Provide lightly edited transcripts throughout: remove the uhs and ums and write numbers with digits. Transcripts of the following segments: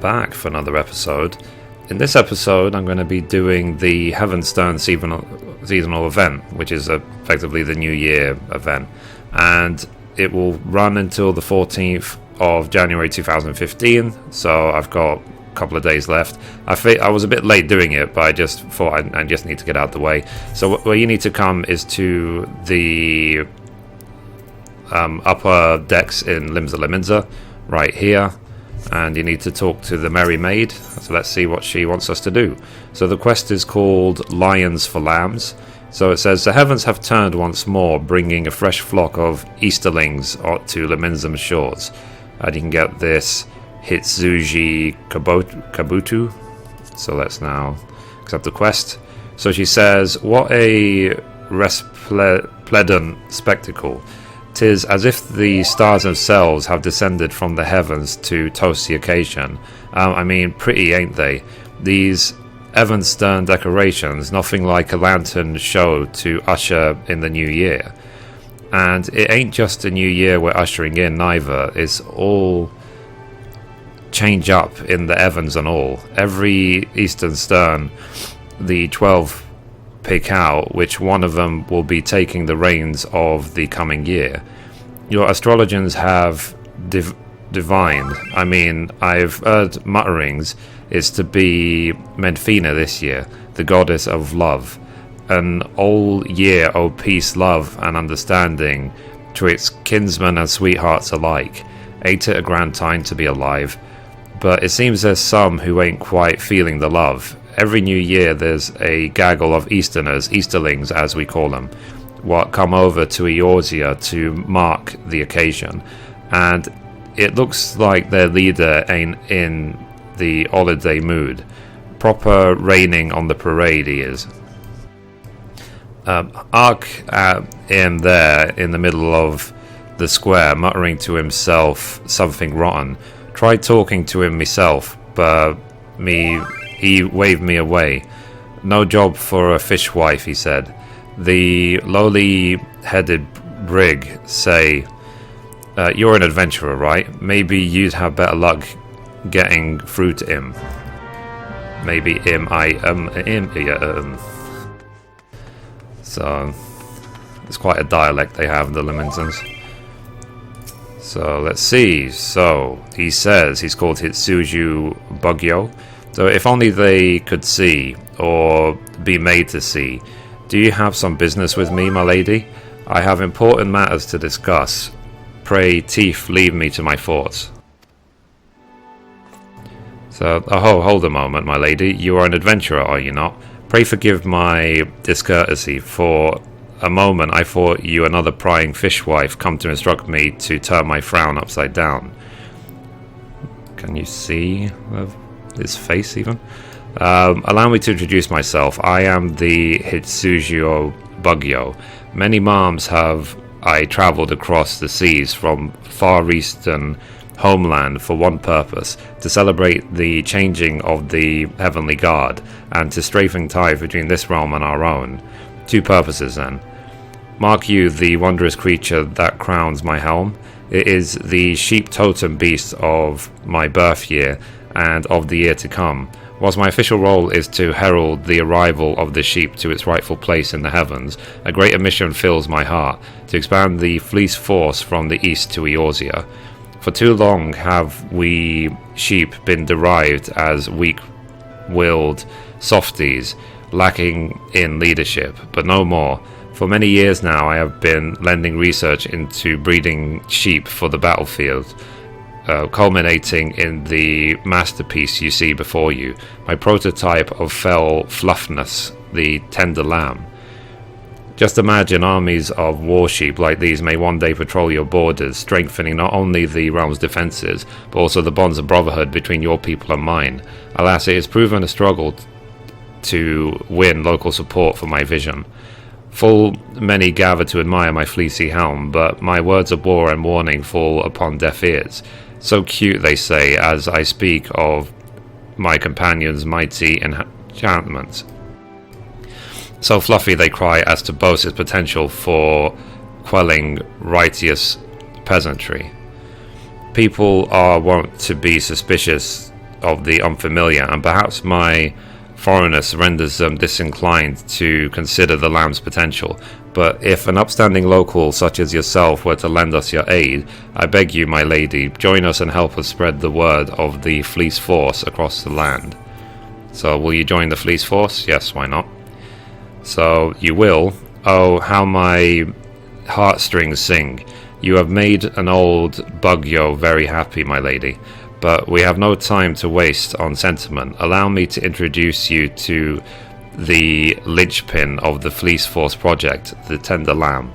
Back for another episode. In this episode, I'm going to be doing the Heavensturn seasonal event, which is effectively the New Year event, and it will run until the 14th of January 2015. So I've got a couple of days left. I was a bit late doing it, but I just thought I just need to get out the way. So where you need to come is to the upper decks in Limsa Lominsa, right here. And you need to talk to the Merry Maid, so let's see what she wants us to do. So the quest is called Lions for Lambs. So it says, the heavens have turned once more, bringing a fresh flock of Easterlings to Lominsa's shores. And you can get this Hitsuji Kabuto. So let's now accept the quest. So she says, what a resplendent spectacle. 'Tis as if the stars themselves have descended from the heavens to toast the occasion. I mean, pretty, ain't they? These Heavensturn decorations, nothing like a lantern show to usher in the new year. And it ain't just a new year we're ushering in, neither. It's all change up in the heavens and all. Every Eastern Stern, the 12 pick out which one of them will be taking the reins of the coming year. Your astrologers have divined. I mean, I've heard mutterings is to be Mithrie this year, the goddess of love. An all year of peace, love and understanding to its kinsmen and sweethearts alike. Ain't it a grand time to be alive? But it seems there's some who ain't quite feeling the love. Every new year there's a gaggle of Easterners, Easterlings as we call them, what come over to Eorzea to mark the occasion. And it looks like their leader ain't in the holiday mood. Proper raining on the parade he is. Ark in there in the middle of the square, muttering to himself something rotten. Tried talking to him myself, but he waved me away. No job for a fishwife, he said. The lowly-headed brig say, you're an adventurer, right? Maybe you'd have better luck getting through to him. Maybe him, So, it's quite a dialect they have, the Lominsans. So, let's see. So, he says he's called Hitsuji Bugyo. So if only they could see, or be made to see. Do you have some business with me, my lady? I have important matters to discuss. Pray, teeth, leave me to my thoughts. So, hold a moment, my lady. You are an adventurer, are you not? Pray forgive my discourtesy. For a moment I thought you another prying fishwife come to instruct me to turn my frown upside down. Can you see his face even? Allow me to introduce myself. I am the Hitsuji Bugyo. Many moms have I travelled across the seas from far eastern homeland for one purpose, to celebrate the changing of the heavenly guard, and to strengthen ties between this realm and our own. Two purposes then. Mark you the wondrous creature that crowns my helm. It is the sheep totem beast of my birth year, and of the year to come. Whilst my official role is to herald the arrival of the sheep to its rightful place in the heavens, a greater mission fills my heart, to expand the fleece force from the east to Eorzea. For too long have we sheep been derived as weak-willed softies, lacking in leadership, but no more. For many years now I have been lending research into breeding sheep for the battlefield, culminating in the masterpiece you see before you, my prototype of fell fluffness, the tender lamb. Just imagine armies of war sheep like these may one day patrol your borders, strengthening not only the realm's defences, but also the bonds of brotherhood between your people and mine. Alas, it has proven a struggle to win local support for my vision. Full many gather to admire my fleecy helm, but my words of war and warning fall upon deaf ears. So cute, they say, as I speak of my companion's mighty enchantments. So fluffy, they cry, as to boast its potential for quelling righteous peasantry. People are wont to be suspicious of the unfamiliar, and perhaps my foreignness renders them disinclined to consider the lamb's potential. But if an upstanding local such as yourself were to lend us your aid, I beg you, my lady, join us and help us spread the word of the Fleece Force across the land. So will you join the Fleece Force? Yes, why not? So you will. Oh, how my heartstrings sing. You have made an old bugyo very happy, my lady. But we have no time to waste on sentiment. Allow me to introduce you to the linchpin of the Fleece Force project, the Tender Lamb.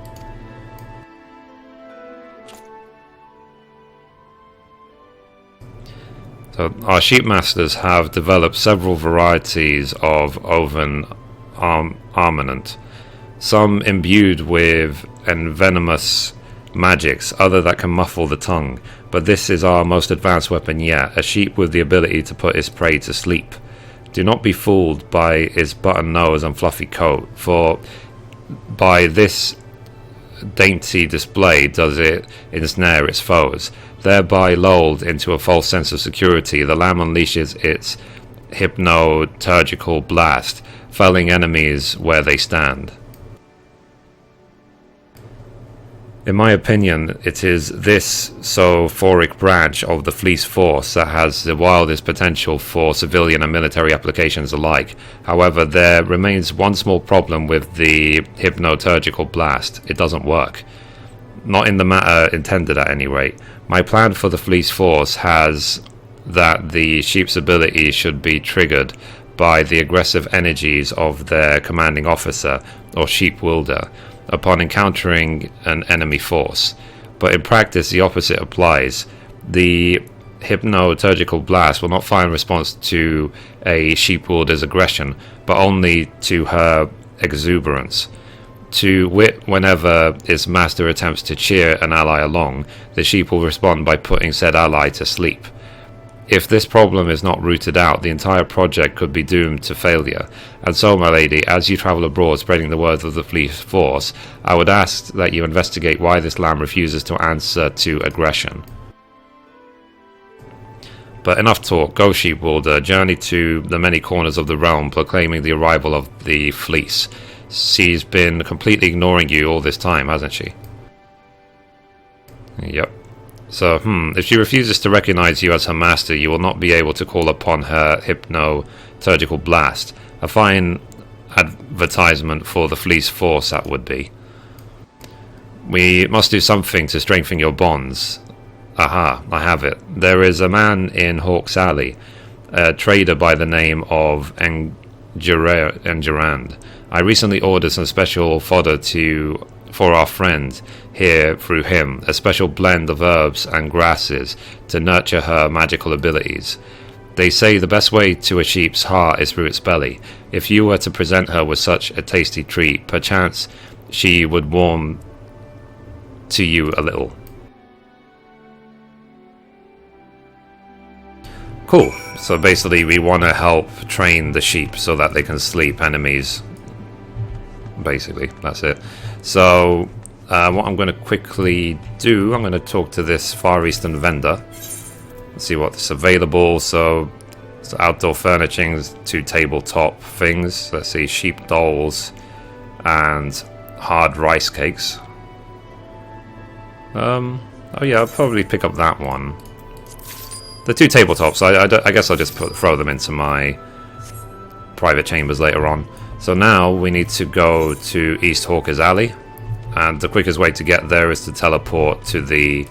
So our sheep masters have developed several varieties of oven armament, some imbued with envenomous magics, other that can muffle the tongue. But this is our most advanced weapon yet, a sheep with the ability to put its prey to sleep. Do not be fooled by its button nose and fluffy coat, for by this dainty display does it ensnare its foes. Thereby lulled into a false sense of security, the lamb unleashes its hypnoturgical blast, felling enemies where they stand. In my opinion, it is this sophoric branch of the Fleece Force that has the wildest potential for civilian and military applications alike. However, there remains one small problem with the hypnoturgical blast. It doesn't work. Not in the manner intended at any rate. My plan for the Fleece Force has that the sheep's ability should be triggered by the aggressive energies of their commanding officer, or sheep wielder, upon encountering an enemy force. But in practice the opposite applies. The hypnoturgical blast will not fire in response to a sheep wielder's aggression, but only to her exuberance. To wit, whenever its master attempts to cheer an ally along, the sheep will respond by putting said ally to sleep. If this problem is not rooted out, the entire project could be doomed to failure. And so, my lady, as you travel abroad spreading the word of the Fleece Force, I would ask that you investigate why this lamb refuses to answer to aggression. But enough talk. Go, sheep wielder. Journey to the many corners of the realm, proclaiming the arrival of the fleece. She's been completely ignoring you all this time, hasn't she? Yep. So, if she refuses to recognize you as her master, you will not be able to call upon her hypnoturgical blast. A fine advertisement for the Fleece Force, that would be. We must do something to strengthen your bonds. Aha, I have it. There is a man in Hawk's Alley, a trader by the name of Engerand. I recently ordered some special fodder for our friend here through him, a special blend of herbs and grasses to nurture her magical abilities. They say the best way to a sheep's heart is through its belly. If you were to present her with such a tasty treat, perchance she would warm to you a little. Cool. So basically we want to help train the sheep so that they can sleep enemies. Basically, that's it. So what I'm going to quickly do, I'm going to talk to this Far Eastern vendor. Let's see what's available. So outdoor furnishings, 2 tabletop things. Let's see, sheep dolls and hard rice cakes. Oh yeah, I'll probably pick up that one. The 2 tabletops, I guess I'll just throw them into my private chambers later on. So now we need to go to East Hawker's Alley, and the quickest way to get there is to teleport to the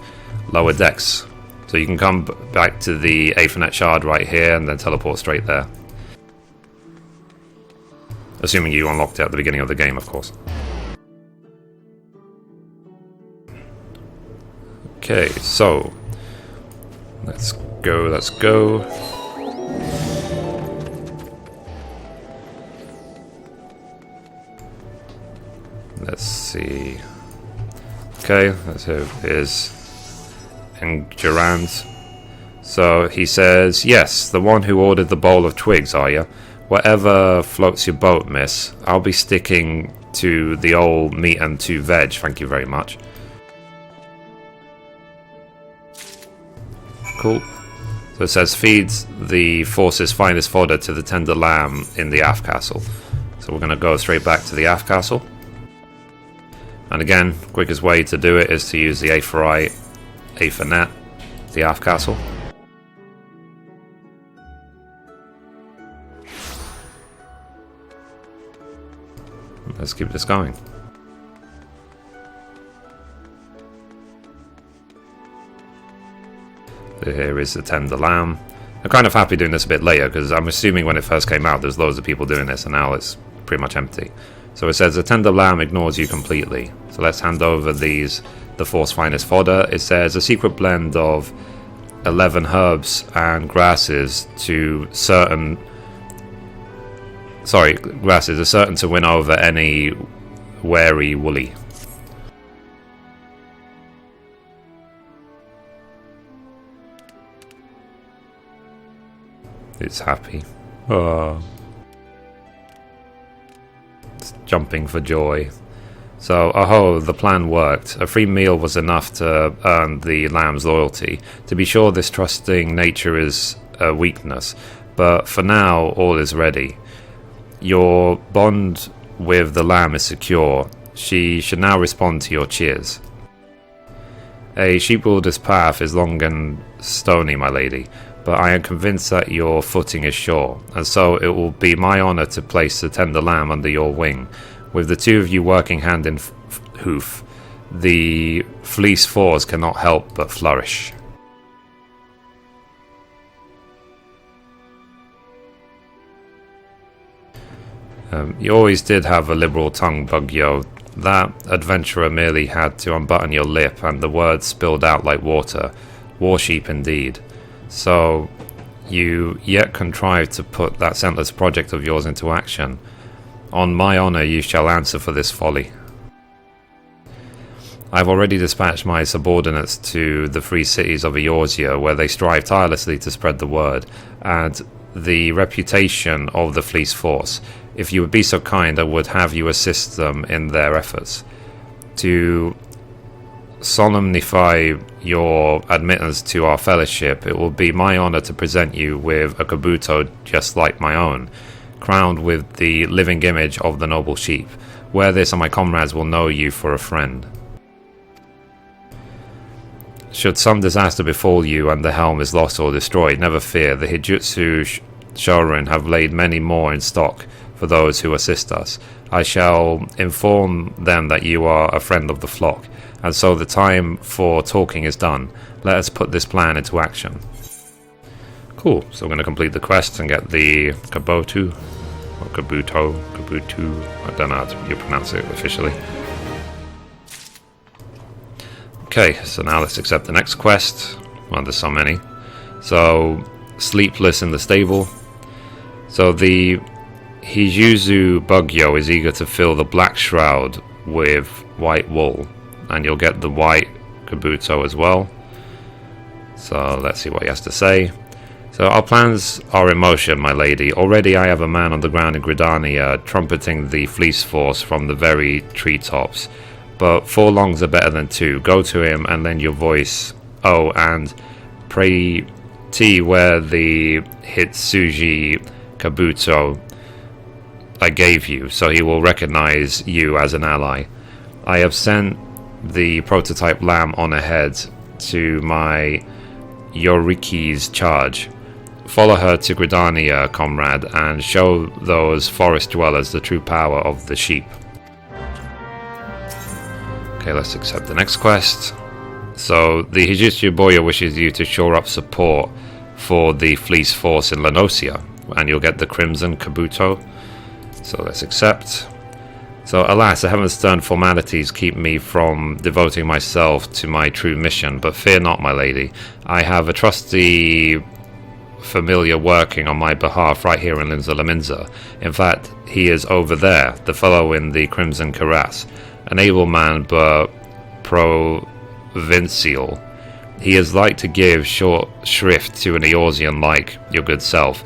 lower decks. So you can come back to the Aethernet Shard right here and then teleport straight there. Assuming you unlocked it at the beginning of the game, of course. Okay, so let's go. Let's see. Okay, so here's Engerand. So he says, yes, the one who ordered the bowl of twigs, are you? Whatever floats your boat, miss. I'll be sticking to the old meat and 2 veg, thank you very much. Cool. So it says feeds the force's finest fodder to the tender lamb in the aft castle. So we're going to go straight back to the aft castle. And again, quickest way to do it is to use the A for I, A for net, the aft castle. Let's keep this going. Here is the tender lamb. I'm kind of happy doing this a bit later because I'm assuming when it first came out there's loads of people doing this and now it's pretty much empty. So it says the tender lamb ignores you completely. So let's hand over the Force finest fodder. It says a secret blend of 11 herbs and grasses are certain to win over any wary woolly. It's happy. Oh. It's jumping for joy. So, the plan worked. A free meal was enough to earn the lamb's loyalty. To be sure, this trusting nature is a weakness, but for now, all is ready. Your bond with the lamb is secure. She should now respond to your cheers. A sheepwilder's path is long and stony, my lady, but I am convinced that your footing is sure, and so it will be my honour to place the tender lamb under your wing. With the two of you working hand in hoof, the fleece force cannot help but flourish. You always did have a liberal tongue, Bugyo. That adventurer merely had to unbutton your lip, and the words spilled out like water. Warsheep indeed. So, you yet contrived to put that scentless project of yours into action. On my honour you shall answer for this folly. I have already dispatched my subordinates to the free cities of Eorzea, where they strive tirelessly to spread the word, and the reputation of the Fleece Force. If you would be so kind, I would have you assist them in their efforts. To solemnify your admittance to our fellowship, it will be my honour to present you with a Kabuto just like my own, crowned with the living image of the noble sheep. Wear this and my comrades will know you for a friend. Should some disaster befall you and the helm is lost or destroyed, never fear. The Hijutsu Shorin have laid many more in stock for those who assist us. I shall inform them that you are a friend of the flock, and so the time for talking is done. Let us put this plan into action. Cool, so we're going to complete the quest and get the Kabuto, or Kabuto, I don't know how you pronounce it officially. Okay, so now let's accept the next quest. Well, there's so many. So, Sleepless in the Stable. So the Hijuzu Bugyo is eager to fill the black shroud with white wool, and you'll get the white Kabuto as well. So let's see what he has to say. So our plans are in motion, my lady. Already I have a man on the ground in Gridania trumpeting the Fleece Force from the very treetops. But 4 longs are better than 2. Go to him and lend your voice. Oh, and pray T where the Hitsuji Kabuto I gave you, so he will recognize you as an ally. I have sent the prototype lamb on ahead to my Yoriki's charge. Follow her to Gridania, comrade, and show those forest dwellers the true power of the sheep. Okay, let's accept the next quest. So, the Hijutsu Boya wishes you to shore up support for the Fleece Force in Lanosia, and you'll get the Crimson Kabuto. So let's accept. So alas, the Heavensturn formalities keep me from devoting myself to my true mission, but fear not, my lady. I have a trusty familiar working on my behalf right here in Limsa Lominsa. In fact, he is over there, the fellow in the Crimson Cuirass. An able man, but provincial. He is like to give short shrift to an Eorzean like your good self,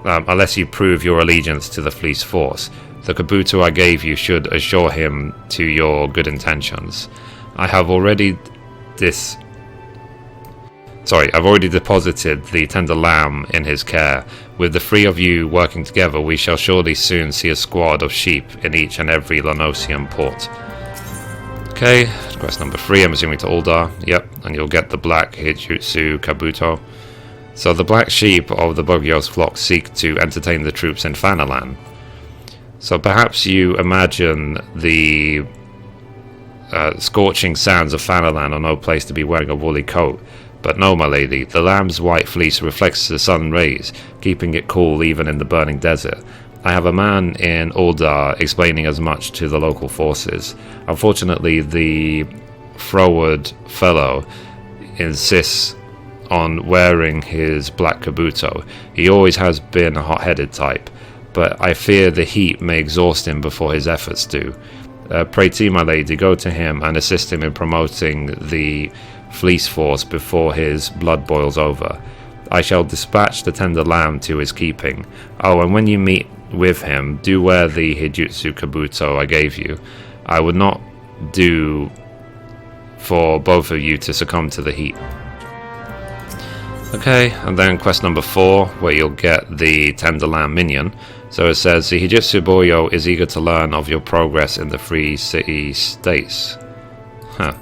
unless you prove your allegiance to the Fleece Force. The Kabuto I gave you should assure him to your good intentions. I have already Sorry, I've already deposited the tender lamb in his care. With the three of you working together, we shall surely soon see a squad of sheep in each and every Lanosian port. Okay, quest number 3, I'm assuming to Uldar. Yep, and you'll get the black Hitjutsu Kabuto. So the black sheep of the Bogyo's flock seek to entertain the troops in Fanalan. So perhaps you imagine the scorching sands of Fanalan are no place to be wearing a woolly coat. But no, my lady, the lamb's white fleece reflects the sun rays, keeping it cool even in the burning desert. I have a man in Uldar explaining as much to the local forces. Unfortunately, the froward fellow insists on wearing his black Kabuto. He always has been a hot-headed type, but I fear the heat may exhaust him before his efforts do. Pray to you, my lady, go to him and assist him in promoting the Fleece Force before his blood boils over. I shall dispatch the tender lamb to his keeping. Oh, and when you meet with him, do wear the Hitjutsu Kabuto I gave you. I would not do for both of you to succumb to the heat. Okay, and then quest number 4, where you'll get the tender lamb minion. So it says, the Hitjutsu Boyo is eager to learn of your progress in the Free City States. Huh.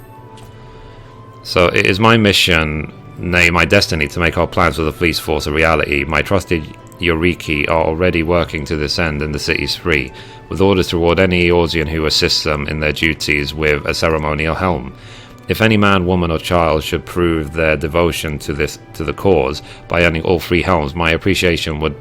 So it is my mission, nay, my destiny, to make our plans for the Fleece Force a reality. My trusted Yoriki are already working to this end in the city's free, with orders to reward any Eorzean who assists them in their duties with a ceremonial helm. If any man, woman, or child should prove their devotion to the cause by earning all 3 helms, my appreciation would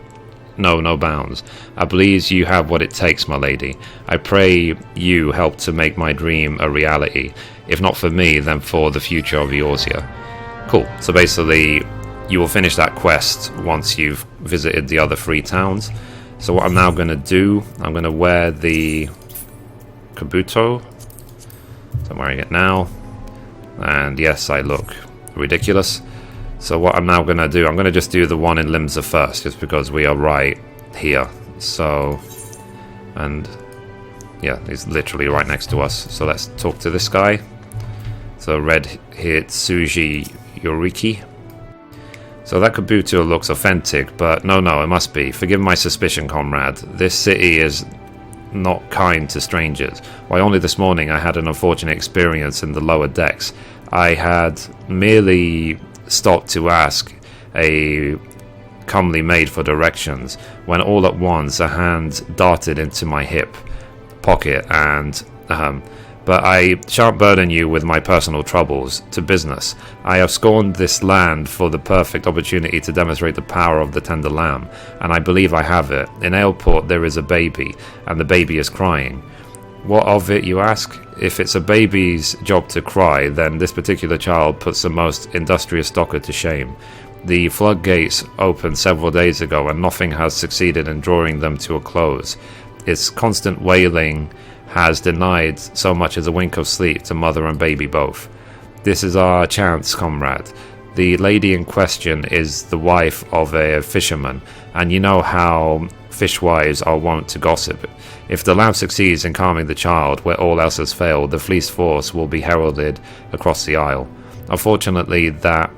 know no bounds. I believe you have what it takes, my lady. I pray you help to make my dream a reality. If not for me, then for the future of Eorzea. Cool. So basically, you will finish that quest once you've visited the other 3 towns. So what I'm now going to do, I'm going to wear the Kabuto. So I'm wearing it now. And yes, I look ridiculous. So what I'm now going to do, I'm going to just do the one in Limsa first, just because we are right here. So, and yeah, he's literally right next to us. So let's talk to this guy. So red Hitsuji Yoriki. So that Kabuto looks authentic, but no, it must be. Forgive my suspicion, comrade. This city is not kind to strangers. Why, only this morning I had an unfortunate experience in the lower decks. I had merely stopped to ask a comely maid for directions, when all at once a hand darted into my hip pocket and but I shan't burden you with my personal troubles. To business. I have scorned this land for the perfect opportunity to demonstrate the power of the tender lamb, and I believe I have it. In Aleport there is a baby, and the baby is crying. What of it, you ask? If it's a baby's job to cry, then this particular child puts the most industrious stalker to shame. The floodgates opened several days ago, and nothing has succeeded in drawing them to a close. Its constant wailing has denied so much as a wink of sleep to mother and baby both. This is our chance, comrade. The lady in question is the wife of a fisherman, and you know how fishwives are wont to gossip. If the lamb succeeds in calming the child where all else has failed, the Fleece Force will be heralded across the isle. Unfortunately, that,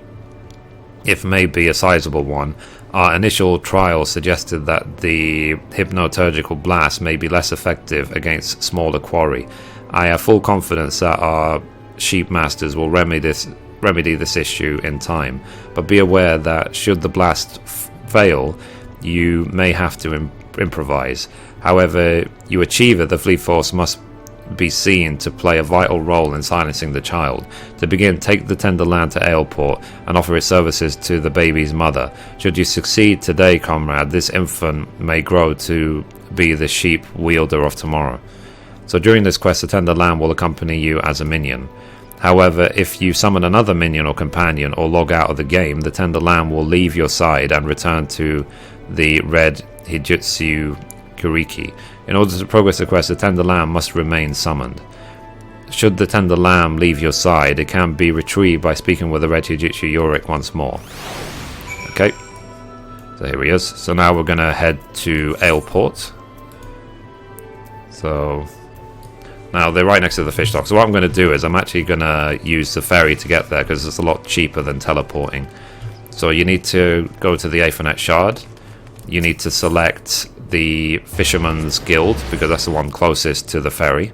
if may be a sizable one, our initial trial suggested that the hypnoturgical blast may be less effective against smaller quarry. I have full confidence that our sheep masters will remedy this issue in time, but be aware that should the blast fail, you may have to improvise. However you achieve it, the Fleet Force must be seen to play a vital role in silencing the child. To begin, take the tender lamb to Aleport and offer its services to the baby's mother. Should you succeed today, comrade, this infant may grow to be the sheep wielder of tomorrow. So during this quest, the tender lamb will accompany you as a minion. However, if you summon another minion or companion or log out of the game, the tender lamb will leave your side and return to the red Hitjutsu Kuriki. In order to progress the quest, the tender lamb must remain summoned. Should the tender lamb leave your side, it can be retrieved by speaking with the red Hitjutsu Yorick once more. Okay, so here he is. So now we're going to head to Aleport. So Now, they're right next to the fish dock, so what I'm going to do is I'm actually going to use the ferry to get there, because it's a lot cheaper than teleporting. So you need to go to the Aethernet Shard. You need to select the Fisherman's Guild, because that's the one closest to the ferry.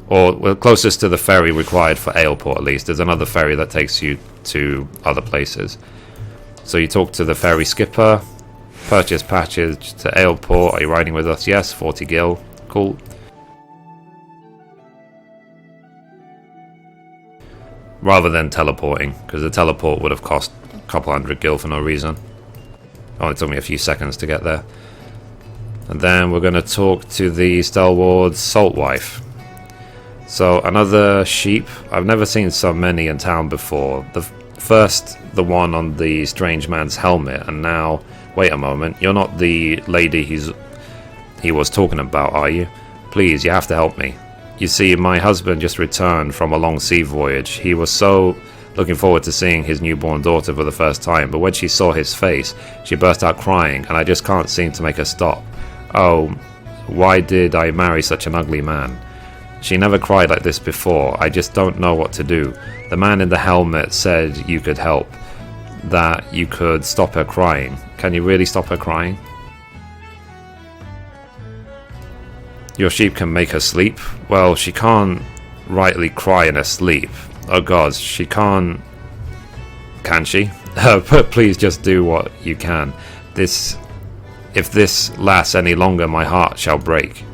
Or, well, closest to the ferry required for Aleport, at least. There's another ferry that takes you to other places. So you talk to the ferry skipper, purchase passage to Aleport. Are you riding with us? Yes, 40 gil. Cool. Rather than teleporting, because the teleport would have cost a couple hundred gil for no reason. Only took me a few seconds to get there. And then we're going to talk to the Stalwart Salt Wife. So another sheep. I've never seen so many in town before. First, the one on the strange man's helmet, and now, wait a moment, you're not the lady he was talking about, are you? Please, you have to help me. You see, my husband just returned from a long sea voyage. He was so looking forward to seeing his newborn daughter for the first time, but when she saw his face, she burst out crying, and I just can't seem to make her stop. Oh, why did I marry such an ugly man? She never cried like this before. I just don't know what to do. The man in the helmet said you could help, that you could stop her crying. Can you really stop her crying? Your sheep can make her sleep? Well, she can't rightly cry in her sleep. Oh god, she can't... Can she? But please just do what you can. If this lasts any longer, my heart shall break.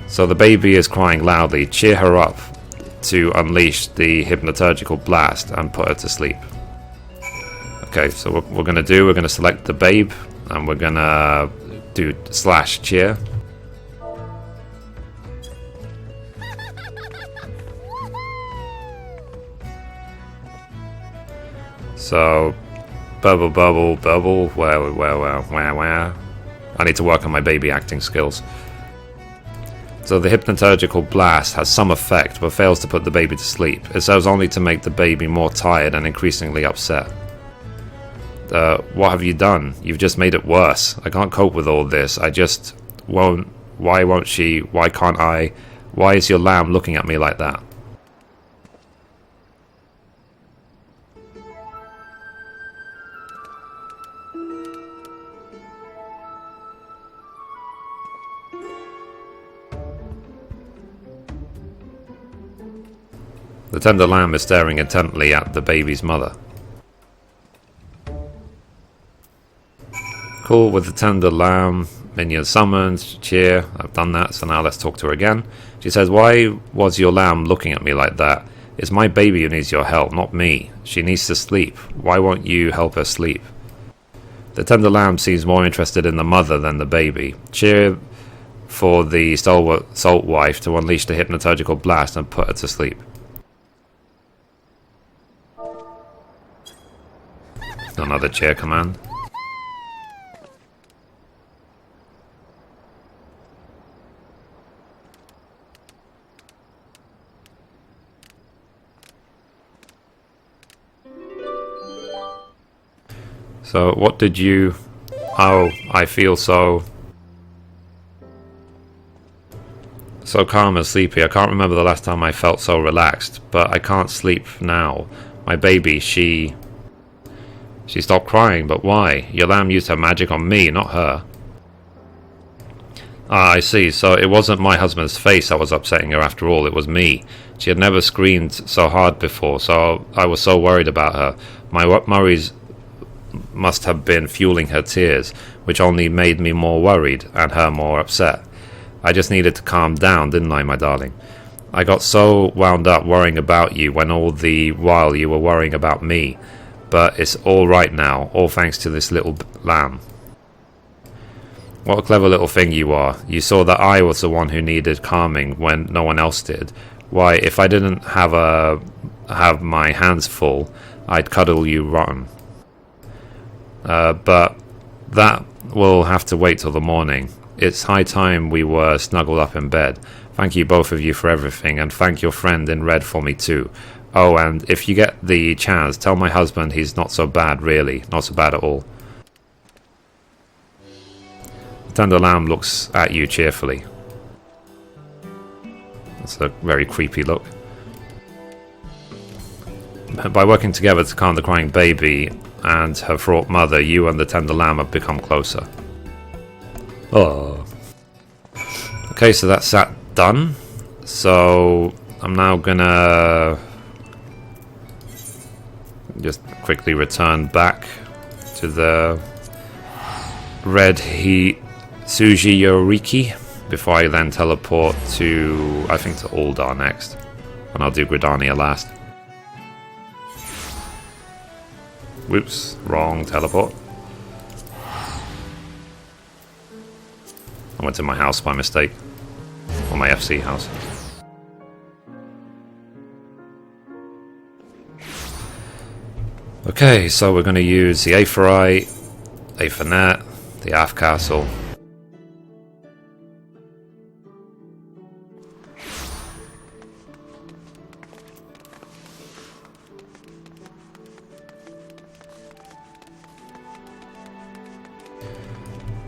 So the baby is crying loudly. Cheer her up to unleash the hypnoturgical blast and put her to sleep. Okay, so what we're going to do, we're going to select the babe, and we're going to do /cheer. So, bubble, bubble, bubble, where. I need to work on my baby acting skills. So the hypnoturgical blast has some effect, but fails to put the baby to sleep. It serves only to make the baby more tired and increasingly upset. What have you done? You've just made it worse. I can't cope with all this. I just won't. Why won't she? Why can't I? Why is your lamb looking at me like that? The tender lamb is staring intently at the baby's mother. Cool, with the tender lamb, minion summoned, cheer. I've done that, so now let's talk to her again. She says, why was your lamb looking at me like that? It's my baby who needs your help, not me. She needs to sleep. Why won't you help her sleep? The tender lamb seems more interested in the mother than the baby. Cheer for the Stalwart Salt Wife to unleash the hypnoturgical blast and put her to sleep. Another cheer command. So, what did you... Oh, I feel so calm and sleepy. I can't remember the last time I felt so relaxed, but I can't sleep now. My baby, She stopped crying, but why? Your lamb used her magic on me, not her. Ah, I see. So it wasn't my husband's face that was upsetting her after all, it was me. She had never screamed so hard before, so I was so worried about her. My worries must have been fueling her tears, which only made me more worried, and her more upset. I just needed to calm down, didn't I, my darling? I got so wound up worrying about you when all the while you were worrying about me. But it's all right now, all thanks to this little lamb. What a clever little thing you are. You saw that I was the one who needed calming when no one else did. Why, if I didn't have my hands full, I'd cuddle you rotten. But that will have to wait till the morning. It's high time we were snuggled up in bed. Thank you both of you for everything, and thank your friend in red for me too. Oh, and if you get the chance, tell my husband he's not so bad, really. Not so bad at all. The tender lamb looks at you cheerfully. That's a very creepy look. By working together to calm the crying baby and her fraught mother, you and the tender lamb have become closer. Oh. Okay, so that's that done. So I'm now gonna just quickly return back to the red heat Suji Yoriki before I then teleport to, I think, to Uldar next, and I'll do Gridania last. Whoops, wrong teleport. I went to my house by mistake, or my FC house. Okay, so we're going to use the Aephorite, Aethernet, the Aft Castle.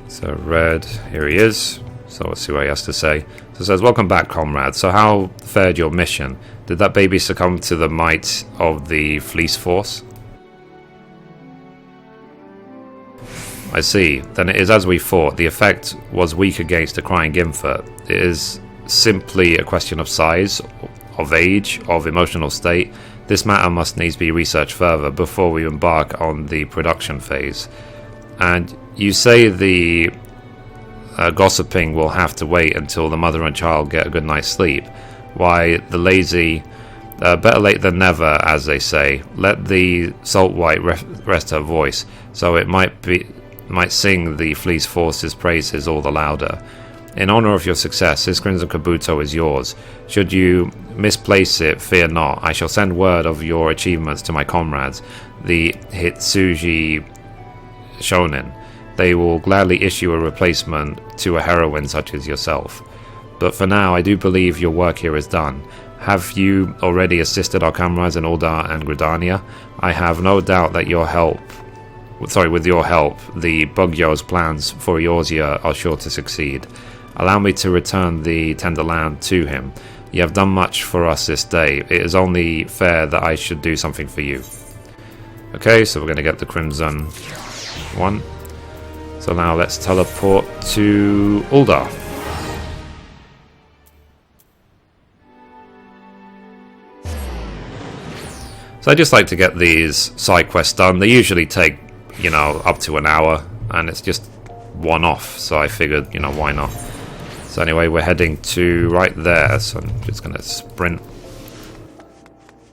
So red, here he is. So let's see what he has to say. So it says, welcome back, comrade. So how fared your mission? Did that baby succumb to the might of the Fleece Force? I see. Then it is as we thought. The effect was weak against a crying infant. It is simply a question of size, of age, of emotional state. This matter must needs be researched further before we embark on the production phase. And you say the gossiping will have to wait until the mother and child get a good night's sleep. Why, the lazy... better late than never, as they say. Let the Salt White rest her voice, so it might sing the Fleece Force's praises all the louder. In honor of your success, this Crimson Kabuto is yours. Should you misplace it, fear not. I shall send word of your achievements to my comrades, the Hitsuji Shonin. They will gladly issue a replacement to a heroine such as yourself. But for now, I do believe your work here is done. Have you already assisted our comrades in Uldar and Gridania? I have no doubt that with your help, the Bugyo's plans for Eorzea are sure to succeed. Allow me to return the tender land to him. You have done much for us this day. It is only fair that I should do something for you. Okay, so we're going to get the Crimson one. So now let's teleport to Uldar. So I just like to get these side quests done. They usually take, up to an hour, and it's just one off, so I figured, why not. So anyway, we're heading to right there, so I'm just going to sprint.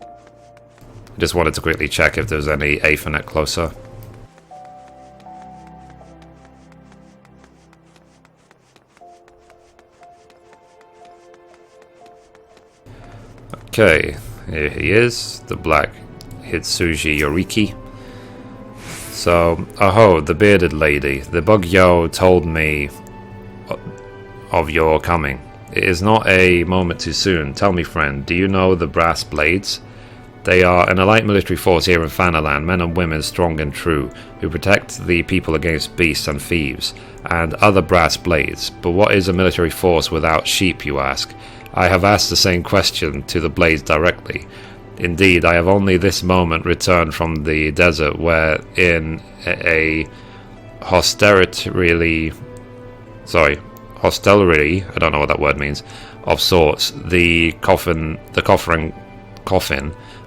I just wanted to quickly check if there's any Aethernet closer. Okay, here he is, the black Hitsuji Yoriki. So, aho, the bearded lady. The Bugyo told me of your coming. It is not a moment too soon. Tell me, friend, do you know the Brass Blades? They are an elite military force here in Fanaland, men and women strong and true, who protect the people against beasts and thieves, and other brass blades. But what is a military force without sheep, you ask? I have asked the same question to the Blades directly. Indeed, I have only this moment returned from the desert where in a hostelry, I don't know what that word means, of sorts, the coffin,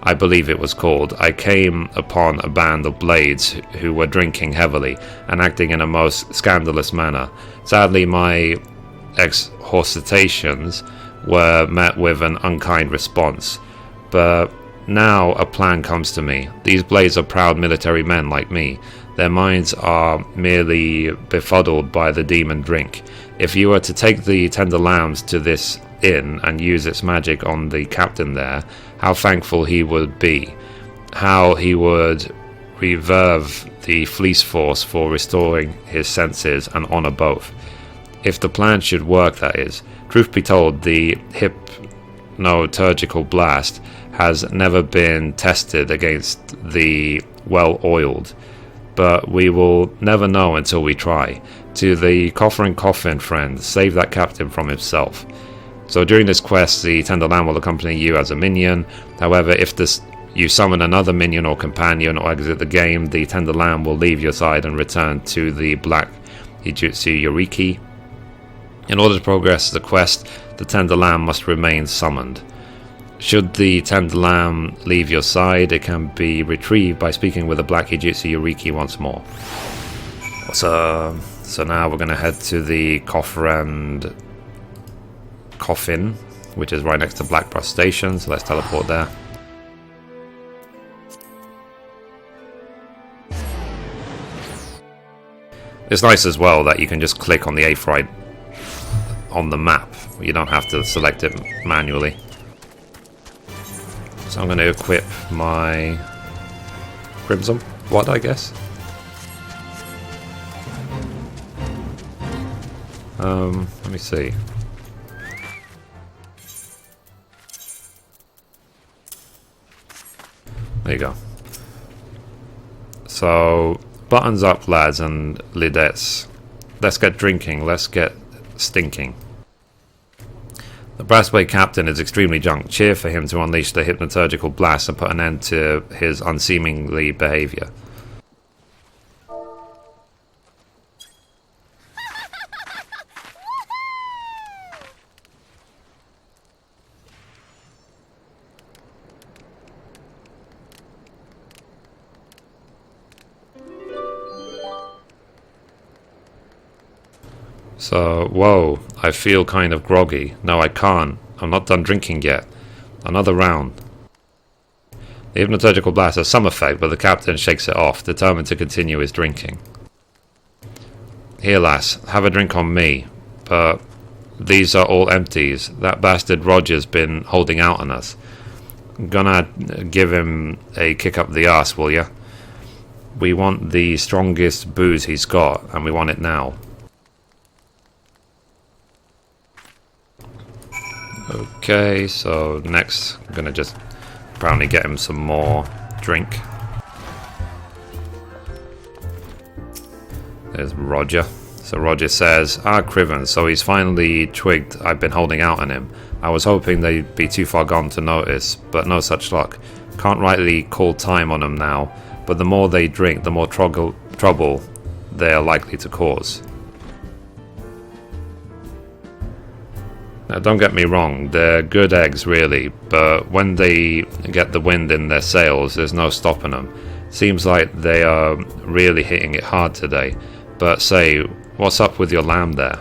I believe it was called, I came upon a band of blades who were drinking heavily and acting in a most scandalous manner. Sadly, my exhortations were met with an unkind response. But now a plan comes to me. These blades are proud military men like me. Their minds are merely befuddled by the demon drink. If you were to take the tender lambs to this inn and use its magic on the captain there, how thankful he would be. How he would reverve the Fleece Force for restoring his senses and honor both. If the plan should work, that is. Truth be told, the hypnoturgical blast has never been tested against the well-oiled, but we will never know until we try. To the coffin, friend, save that captain from himself. So during this quest, the Tender Lamb will accompany you as a minion. However, if you summon another minion or companion or exit the game, the Tender Lamb will leave your side and return to the Black Hijutsu Yoriki. In order to progress the quest, the Tender Lamb must remain summoned. Should the Tender Lamb leave your side, it can be retrieved by speaking with the Black Hijutsu Yoriki once more. So now we're going to head to the Coffin, which is right next to Blackbrush Station, so let's teleport there. It's nice as well that you can just click on the Aphrodite on the map. You don't have to select it manually. So I'm going to equip my Crimson Blood, I guess. Let me see. There you go. So, buttons up, lads and lidettes. Let's get drinking, let's get stinking. The Brassblade Captain is extremely drunk. Cheer for him to unleash the hypnoturgical blast and put an end to his unseemly behaviour. So, whoa, I feel kind of groggy. No, I can't. I'm not done drinking yet. Another round. The hypnoturgical blast has some effect, but the captain shakes it off, determined to continue his drinking. Here, lass, have a drink on me. But these are all empties. That bastard Roger's been holding out on us. Gonna give him a kick up the arse, will ya? We want the strongest booze he's got, and we want it now. Okay, so next I'm gonna just apparently get him some more drink. There's Roger. So Roger says, Criven, so he's finally twigged I've been holding out on him. I was hoping they'd be too far gone to notice, but no such luck. Can't rightly call time on them now, but the more they drink, the more trouble they are likely to cause. Now, don't get me wrong, they're good eggs really, but when they get the wind in their sails, there's no stopping them. Seems like they are really hitting it hard today. But say, what's up with your lamb there?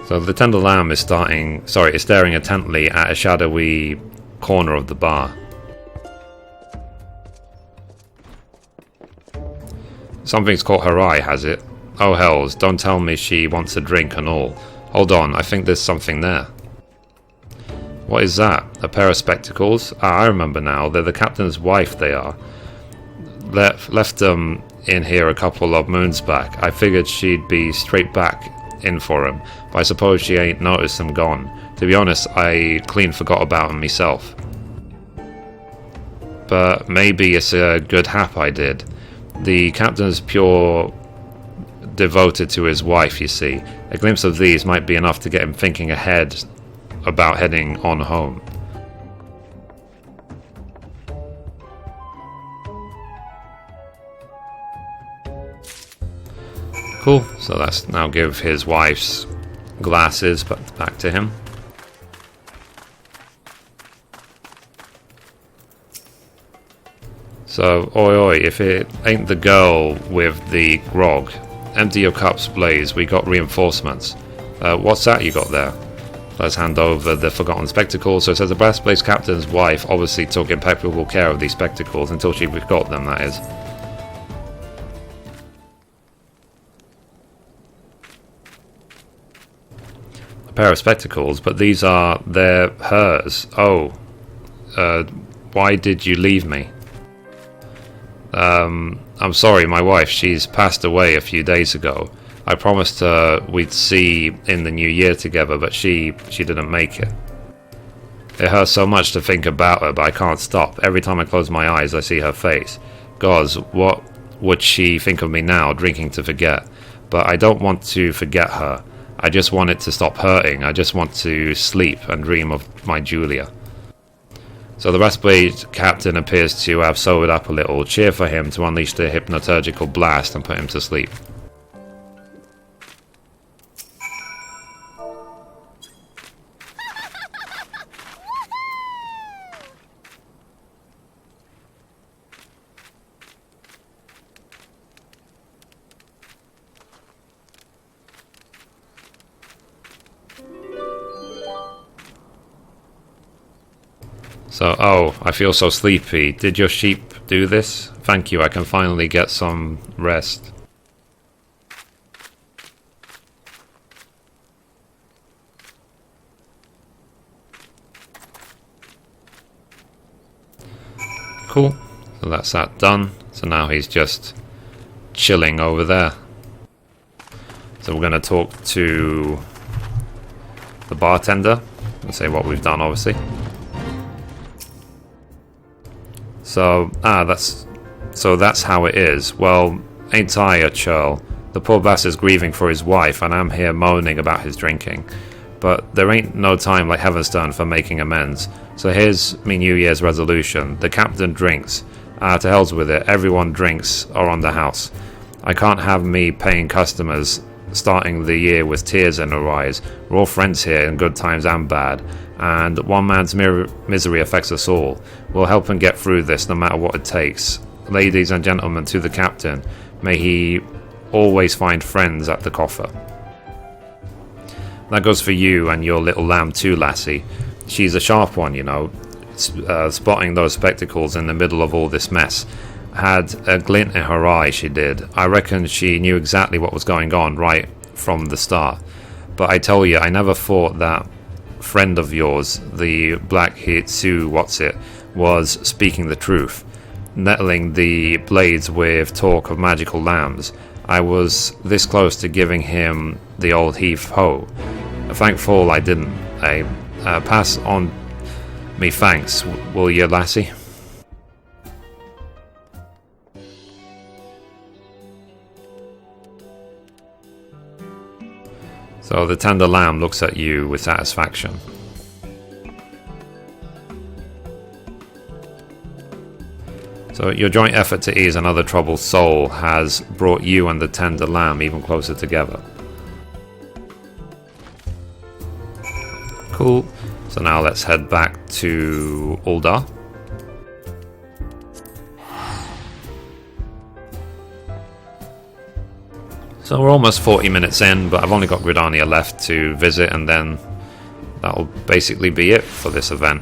So the tender lamb is staring intently at a shadowy corner of the bar. Something's caught her eye, has it? Oh hells, don't tell me she wants a drink and all. Hold on, I think there's something there. What is that? A pair of spectacles? Ah, I remember now, they're the captain's wife, they are. Left them in here a couple of moons back. I figured she'd be straight back in for him, but I suppose she ain't noticed them gone. To be honest, I clean forgot about them myself. But maybe it's a good hap I did. The captain's pure devoted to his wife, you see. A glimpse of these might be enough to get him thinking ahead about heading on home. Cool, so let's now give his wife's glasses back to him. So, oi, if it ain't the girl with the grog, empty your cups, Blaze, we got reinforcements. What's that you got there? Let's hand over the forgotten spectacles. So it says the Brassblade's captain's wife obviously took impeccable care of these spectacles until she forgot them, that is. A pair of spectacles, but they're hers. Oh, why did you leave me? I'm sorry, my wife, she's passed away a few days ago. I promised her we'd see in the new year together, but she didn't make it. It hurts so much to think about her, but I can't stop. Every time I close my eyes, I see her face. Gods, what would she think of me now, drinking to forget? But I don't want to forget her. I just want it to stop hurting. I just want to sleep and dream of my Julia. So the Brassblade captain appears to have sobered up a little. Cheer for him to unleash the hypnoturgical blast and put him to sleep. So, oh, I feel so sleepy. Did your sheep do this? Thank you, I can finally get some rest. Cool. So that's that done. So now he's just chilling over there. So we're going to talk to the bartender and say what we've done, obviously. So, that's how it is. Well, ain't I a churl? The poor bastard's grieving for his wife, and I'm here moaning about his drinking. But there ain't no time like Heavensturn for making amends. So here's me New Year's resolution. The captain drinks. To hell's with it. Everyone drinks around the house. I can't have me paying customers starting the year with tears in their eyes. We're all friends here in good times and bad. And one man's misery affects us all. We'll help him get through this no matter what it takes. Ladies and gentlemen, to the captain, may he always find friends at the coffer. That goes for you and your little lamb too, lassie. She's a sharp one, you know, spotting those spectacles in the middle of all this mess. Had a glint in her eye, she did. I reckon she knew exactly what was going on right from the start. But I tell you, I never thought that friend of yours, the Black Hitsu was speaking the truth, nettling the blades with talk of magical lambs. I was this close to giving him the old heave-ho. Thankful I didn't. Pass on me thanks, will ye, lassie? So the tender lamb looks at you with satisfaction. So your joint effort to ease another troubled soul has brought you and the tender lamb even closer together. Cool. So now let's head back to Ul'dah. So we're almost 40 minutes in, but I've only got Gridania left to visit, and then that'll basically be it for this event.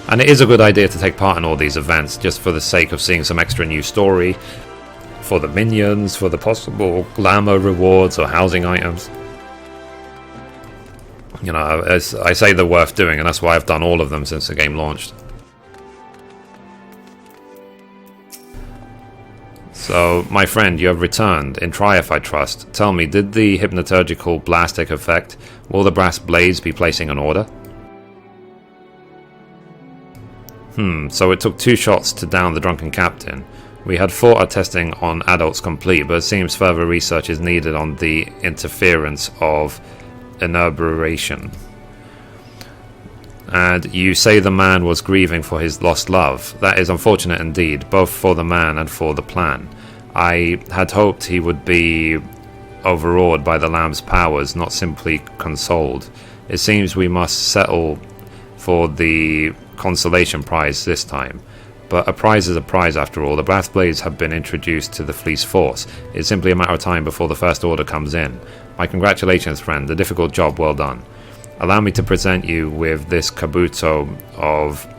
And it is a good idea to take part in all these events, just for the sake of seeing some extra new story, for the minions, for the possible glamour rewards or housing items. You know, as I say, they're worth doing, and that's why I've done all of them since the game launched. So, my friend, you have returned, in triumph I trust. Tell me, did the hypnoturgical blast take effect? Will the brass blades be placing an order? So it took 2 shots to down the drunken captain. We had thought our testing on adults complete, but it seems further research is needed on the interference of inebriation. And you say the man was grieving for his lost love. That is unfortunate indeed, both for the man and for the plan. I had hoped he would be overawed by the lamb's powers, not simply consoled. It seems we must settle for the consolation prize this time. But a prize is a prize after all. The brass blades have been introduced to the Fleece force. It's simply a matter of time before the first order comes in. My congratulations, friend. A difficult job well done. Allow me to present you with this Kabuto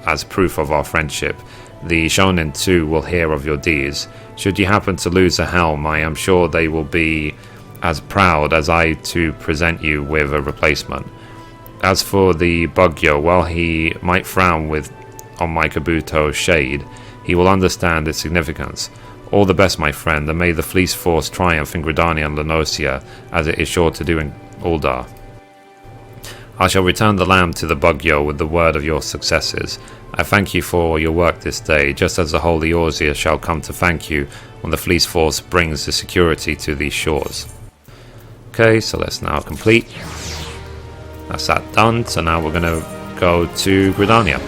as proof of our friendship. The Shonen too will hear of your deeds. Should you happen to lose a helm, I am sure they will be as proud as I to present you with a replacement. As for the Bugyo, while he might frown on my Kabuto shade, he will understand its significance. All the best, my friend, and may the Fleece Force triumph in Gridania and Lenosia, as it is sure to do in Ul'dah. I shall return the lamb to the Bugyo with the word of your successes. I thank you for your work this day, just as the holy Orzia shall come to thank you when the Fleece Force brings the security to these shores. Okay, so let's now complete. That's that done, so now we're going to go to Gridania.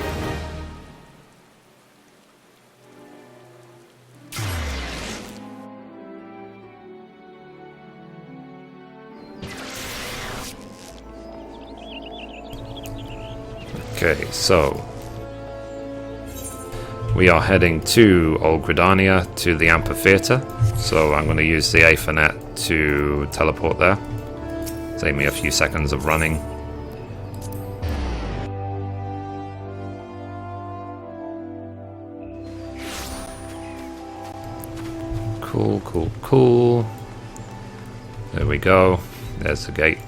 Okay, so we are heading to Old Gridania, to the amphitheater. So I'm going to use the Aethernet to teleport there. Save me a few seconds of running. Cool, cool, cool. There we go. There's the gate.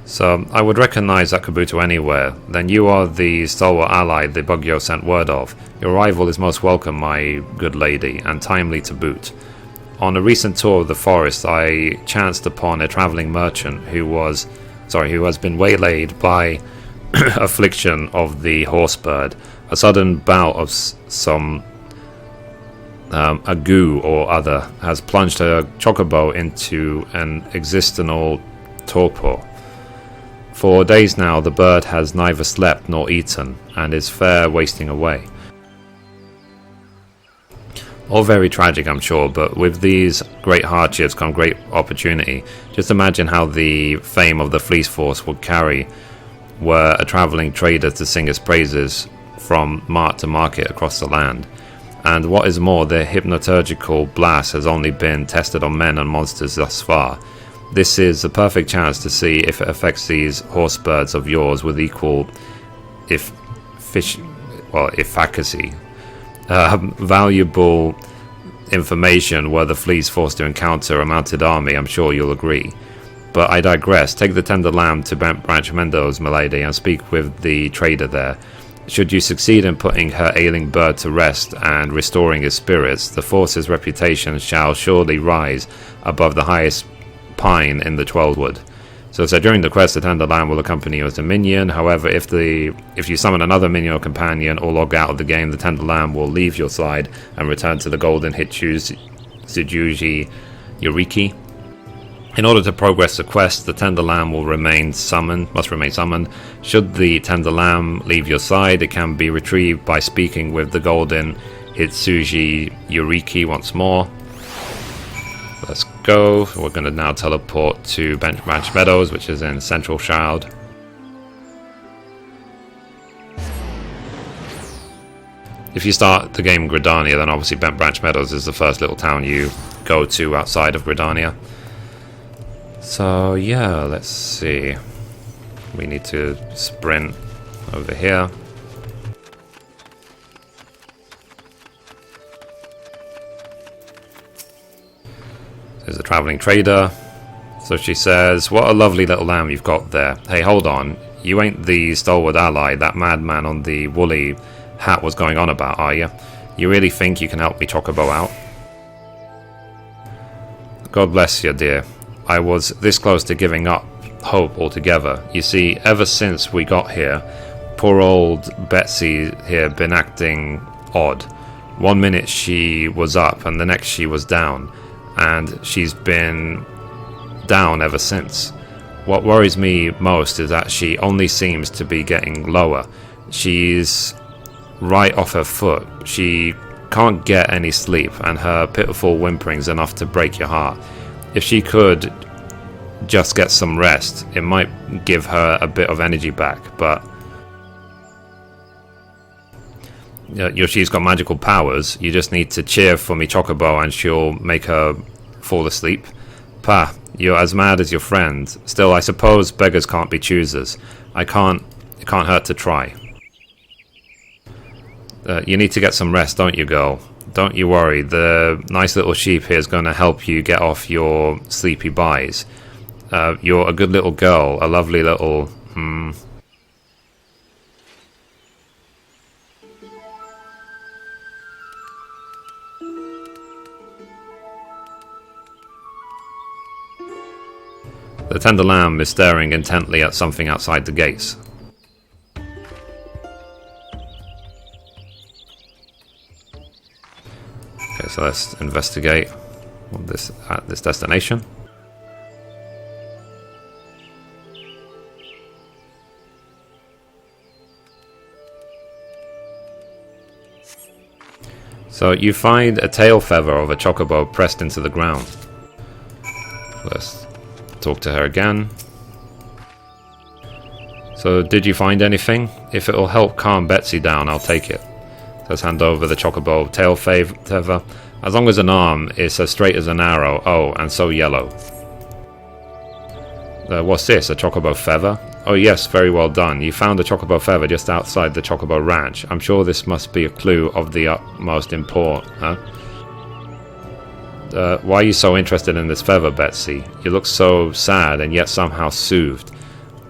So, I would recognize that Kabuto anywhere. Then you are the stalwart ally the Bugyo sent word of. Your arrival is most welcome, my good lady, and timely to boot. On a recent tour of the forest, I chanced upon a travelling merchant who has been waylaid by affliction of the horsebird. A sudden bout of some a goo or other has plunged a chocobo into an existential torpor. For days now the bird has neither slept nor eaten, and is fair wasting away. All very tragic, I'm sure, but with these great hardships come great opportunity. Just imagine how the fame of the Fleece Force would carry were a travelling trader to sing its praises from mart to market across the land. And what is more, their hypnoturgical blast has only been tested on men and monsters thus far. This is the perfect chance to see if it affects these horsebirds of yours with equal efficacy. Valuable information were the fleas forced to encounter a mounted army, I'm sure you'll agree. But I digress. Take the tender lamb to Bent Branch Meadows, milady, and speak with the trader there. Should you succeed in putting her ailing bird to rest and restoring his spirits, the force's reputation shall surely rise above the highest pine in the Twelwood. So during the quest, the tender lamb will accompany you as a minion. However, if you summon another minion or companion or log out of the game, the tender lamb will leave your side and return to the golden Hitsujuji Yoriki. In order to progress the quest, the tender lamb must remain summoned. Should the tender lamb leave your side, it can be retrieved by speaking with the golden Hitsuji Yoriki once more. Let's go. We're going to now teleport to Bent Branch Meadows, which is in Central Shroud. If you start the game in Gridania, then obviously Bent Branch Meadows is the first little town you go to outside of Gridania. So yeah, let's see. We need to sprint over here. There's a traveling trader. So she says, "What a lovely little lamb you've got there. Hey, hold on. You ain't the stalwart ally that madman on the woolly hat was going on about, are you? You really think you can help me Chocobo out?" "God bless you, dear. I was this close to giving up hope altogether. You see, ever since we got here, poor old Betsy here been acting odd. One minute she was up and the next she was down. And she's been down ever since. What worries me most is that she only seems to be getting lower. She's right off her foot. She can't get any sleep, and her pitiful whimpering's enough to break your heart. If she could just get some rest, it might give her a bit of energy back, but Yoshi's got magical powers. You just need to cheer for me Chocobo and she'll make her fall asleep. Pah, you're as mad as your friend. Still, I suppose beggars can't be choosers. It can't hurt to try. You need to get some rest, don't you, girl? Don't you worry. The nice little sheep here is going to help you get off your sleepy buys. You're a good little girl, a lovely little... The tender lamb is staring intently at something outside the gates. Okay, so let's investigate this at this destination. So you find a tail feather of a chocobo pressed into the ground. Let's talk to her again. So did you find anything? If it'll help calm Betsy down, I'll take it. Let's hand over the chocobo tail feather. As long as an arm is as straight as an arrow. Oh, and so yellow. What's this? A chocobo feather? Oh yes, very well done. You found a chocobo feather just outside the chocobo ranch. I'm sure this must be a clue of the utmost import, huh? Why are you so interested in this feather, Betsy? You look so sad and yet somehow soothed.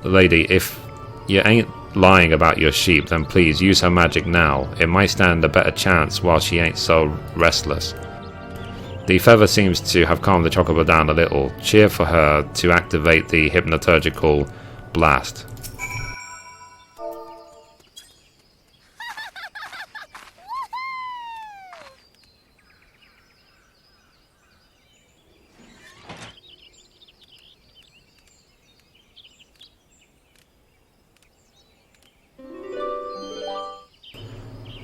Lady, if you ain't lying about your sheep, then please use her magic now. It might stand a better chance while she ain't so restless. The feather seems to have calmed the chocobo down a little. Cheer for her to activate the hypnoturgical blast.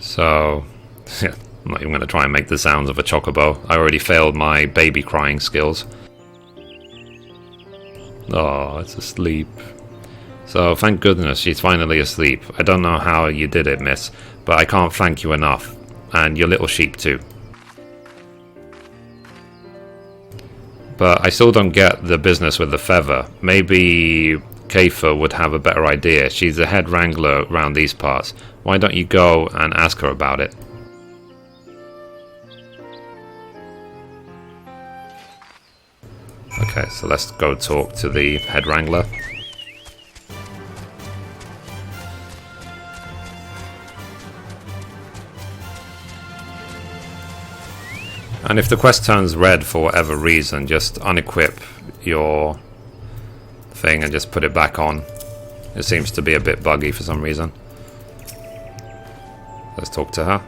So, yeah, I'm not even going to try and make the sounds of a chocobo. I already failed my baby crying skills. Oh, it's asleep. So, thank goodness she's finally asleep. I don't know how you did it, miss, but I can't thank you enough. And your little sheep too. But I still don't get the business with the feather. Maybe Kafa would have a better idea. She's the head wrangler around these parts. Why don't you go and ask her about it? Okay, so let's go talk to the head wrangler. And if the quest turns red for whatever reason, just unequip your thing and just put it back on. It seems to be a bit buggy for some reason. Let's talk to her.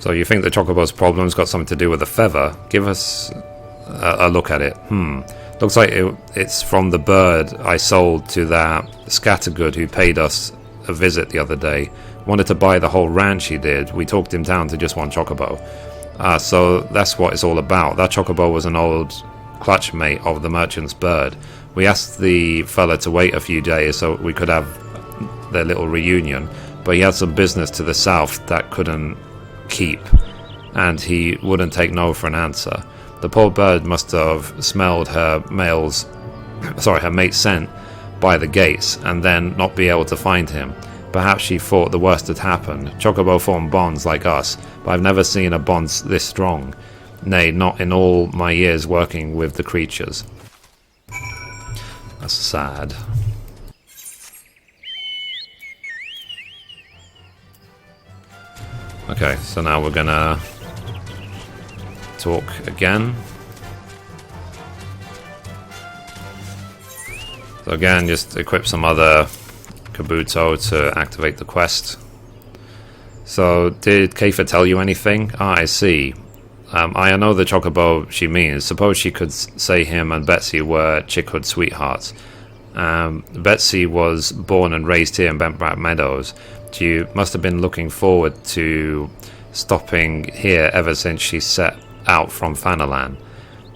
So you think the chocobo's problem's got something to do with the feather? Give us a look at it. Looks like it's from the bird I sold to that scattergood who paid us a visit the other day. Wanted to buy the whole ranch, he did. We talked him down to just one chocobo. So that's what it's all about. That chocobo was an old clutch mate of the merchant's bird. We asked the fella to wait a few days so we could have their little reunion, but he had some business to the south that couldn't keep, and he wouldn't take no for an answer. The poor bird must have smelled her mate's scent by the gates and then not be able to find him. Perhaps she thought the worst had happened. Chocobo form bonds like us, but I've never seen a bond this strong. Nay, not in all my years working with the creatures. That's sad. Okay, so now we're gonna talk again. So again, just equip some other Kabuto to activate the quest. So, did Kafa tell you anything? Ah, I see. I know the chocobo she means. Suppose she could say him and Betsy were chickhood sweethearts. Betsy was born and raised here in Bentbrat Meadows. She must have been looking forward to stopping here ever since she set out from Fanalan.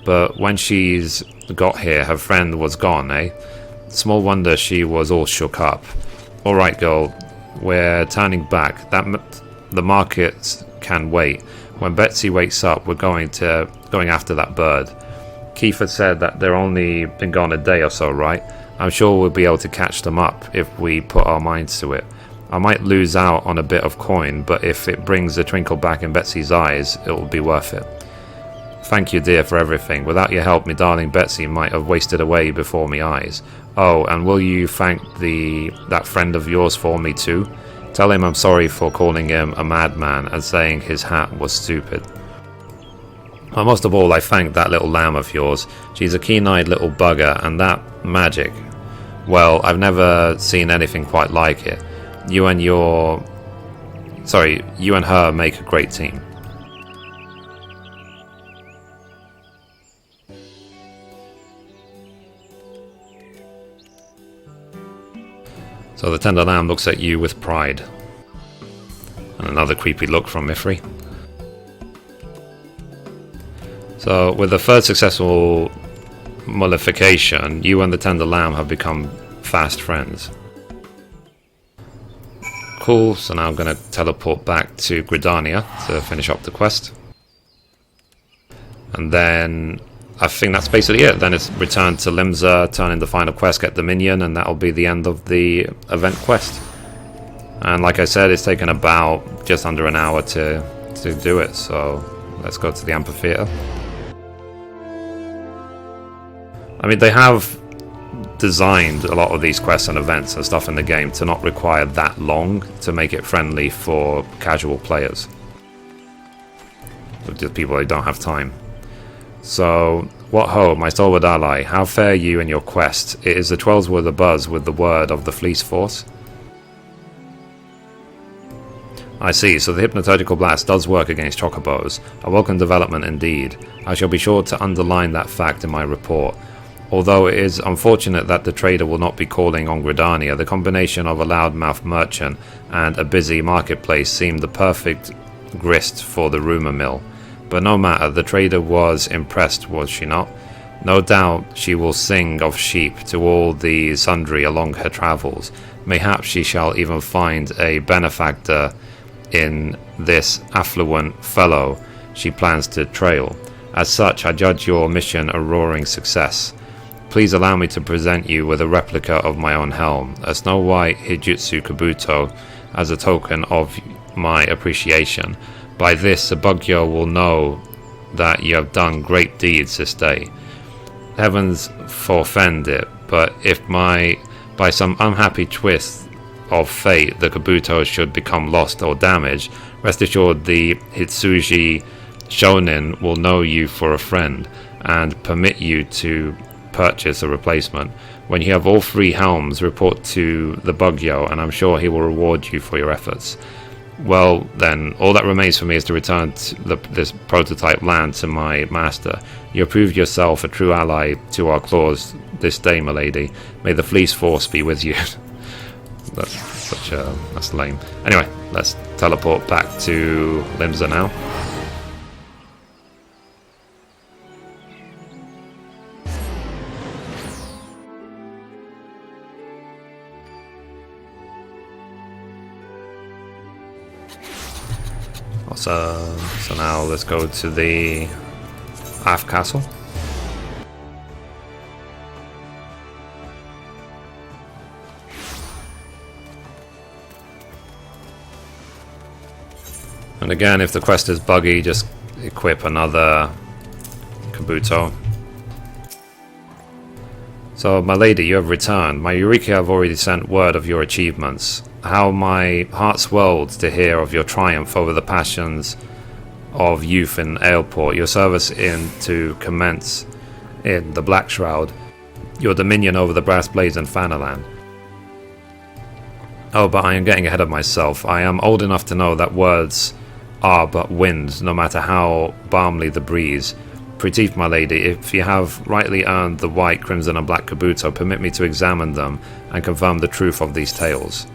But when she's got here, her friend was gone, eh? Small wonder she was all shook up. Alright, girl, we're turning back. The market can wait. When Betsy wakes up, we're going after that bird. Keith had said that they're only been gone a day or so, right? I'm sure we'll be able to catch them up if we put our minds to it. I might lose out on a bit of coin, but if it brings a twinkle back in Betsy's eyes, it will be worth it. Thank you, dear, for everything. Without your help, me darling Betsy might have wasted away before me eyes. Oh, and will you thank that friend of yours for me too? Tell him I'm sorry for calling him a madman and saying his hat was stupid. But most of all, I thank that little lamb of yours. She's a keen-eyed little bugger, and that magic, well, I've never seen anything quite like it. You and her make a great team. So the tender lamb looks at you with pride. And another creepy look from Mithrie. So with the third successful mollification, you and the tender lamb have become fast friends. Cool, so now I'm going to teleport back to Gridania to finish up the quest. And then I think that's basically it. Then it's return to Limsa, turn in the final quest, get the minion, and that'll be the end of the event quest. And like I said, it's taken about just under an hour to do it, so let's go to the amphitheater. I mean, they have designed a lot of these quests and events and stuff in the game to not require that long, to make it friendly for casual players, just people who don't have time. So, what ho, my stalwart ally, how fare you in your quest? It is the Twelveswood abuzz with the word of the Fleece Force. I see, so the hypnoturgical blast does work against chocobos. A welcome development indeed. I shall be sure to underline that fact in my report. Although it is unfortunate that the trader will not be calling on Gridania, the combination of a loudmouth merchant and a busy marketplace seemed the perfect grist for the rumour mill. But no matter, the trader was impressed, was she not? No doubt she will sing of sheep to all the sundry along her travels. Mayhaps she shall even find a benefactor in this affluent fellow she plans to trail. As such, I judge your mission a roaring success. Please allow me to present you with a replica of my own helm, a snow white Hijutsu Kabuto, as a token of my appreciation. By this, the Bugyo will know that you have done great deeds this day. Heavens forfend it, but if by some unhappy twist of fate the Kabuto should become lost or damaged, rest assured the Hitsuji Shonin will know you for a friend, and permit you to purchase a replacement. When you have all 3 helms, report to the Bugyo, and I'm sure he will reward you for your efforts. Well then, all that remains for me is to return this prototype land to my master. You have proved yourself a true ally to our cause this day, my lady. May the Fleece Force be with you. That's lame. Anyway, let's teleport back to Limsa now. So now let's go to the Aft Castle. And again, if the quest is buggy, just equip another Kabuto. So, my lady, you have returned. My Eureka have already sent word of your achievements. How my heart swelled to hear of your triumph over the passions of youth in Aleport, your service in to commence in the Black Shroud, your dominion over the Brass Blades and Fanaland. Oh, but I am getting ahead of myself. I am old enough to know that words are but wind, no matter how balmly the breeze. Pretty, my lady, if you have rightly earned the white, crimson and black Kabuto, permit me to examine them and confirm the truth of these tales.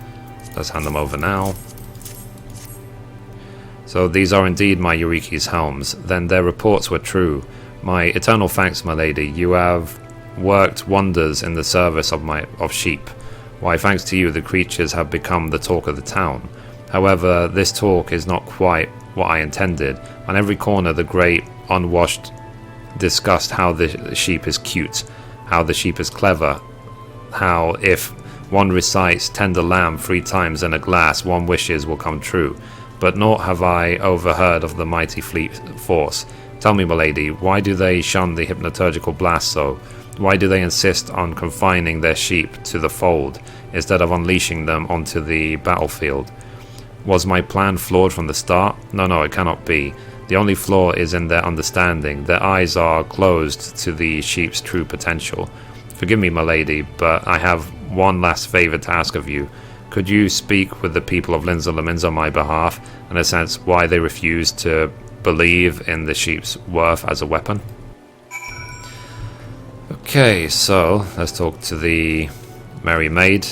Let's hand them over now. So these are indeed my Yuriki's helms. Then their reports were true. My eternal thanks, my lady. You have worked wonders in the service of sheep. Why, thanks to you, the creatures have become the talk of the town. However, this talk is not quite what I intended. On every corner, the great, unwashed discussed how the sheep is cute, how the sheep is clever, how if one recites tender lamb 3 times in a glass, one wishes will come true. But naught have I overheard of the mighty fleet force. Tell me, my lady, why do they shun the hypnoturgical blast so? Why do they insist on confining their sheep to the fold, instead of unleashing them onto the battlefield? Was my plan flawed from the start? No, it cannot be. The only flaw is in their understanding. Their eyes are closed to the sheep's true potential. Forgive me, my lady, but I have one last favour to ask of you. Could you speak with the people of Limsa Lominsa on my behalf, in a sense why they refuse to believe in the sheep's worth as a weapon? Okay, so let's talk to the Merry Maid.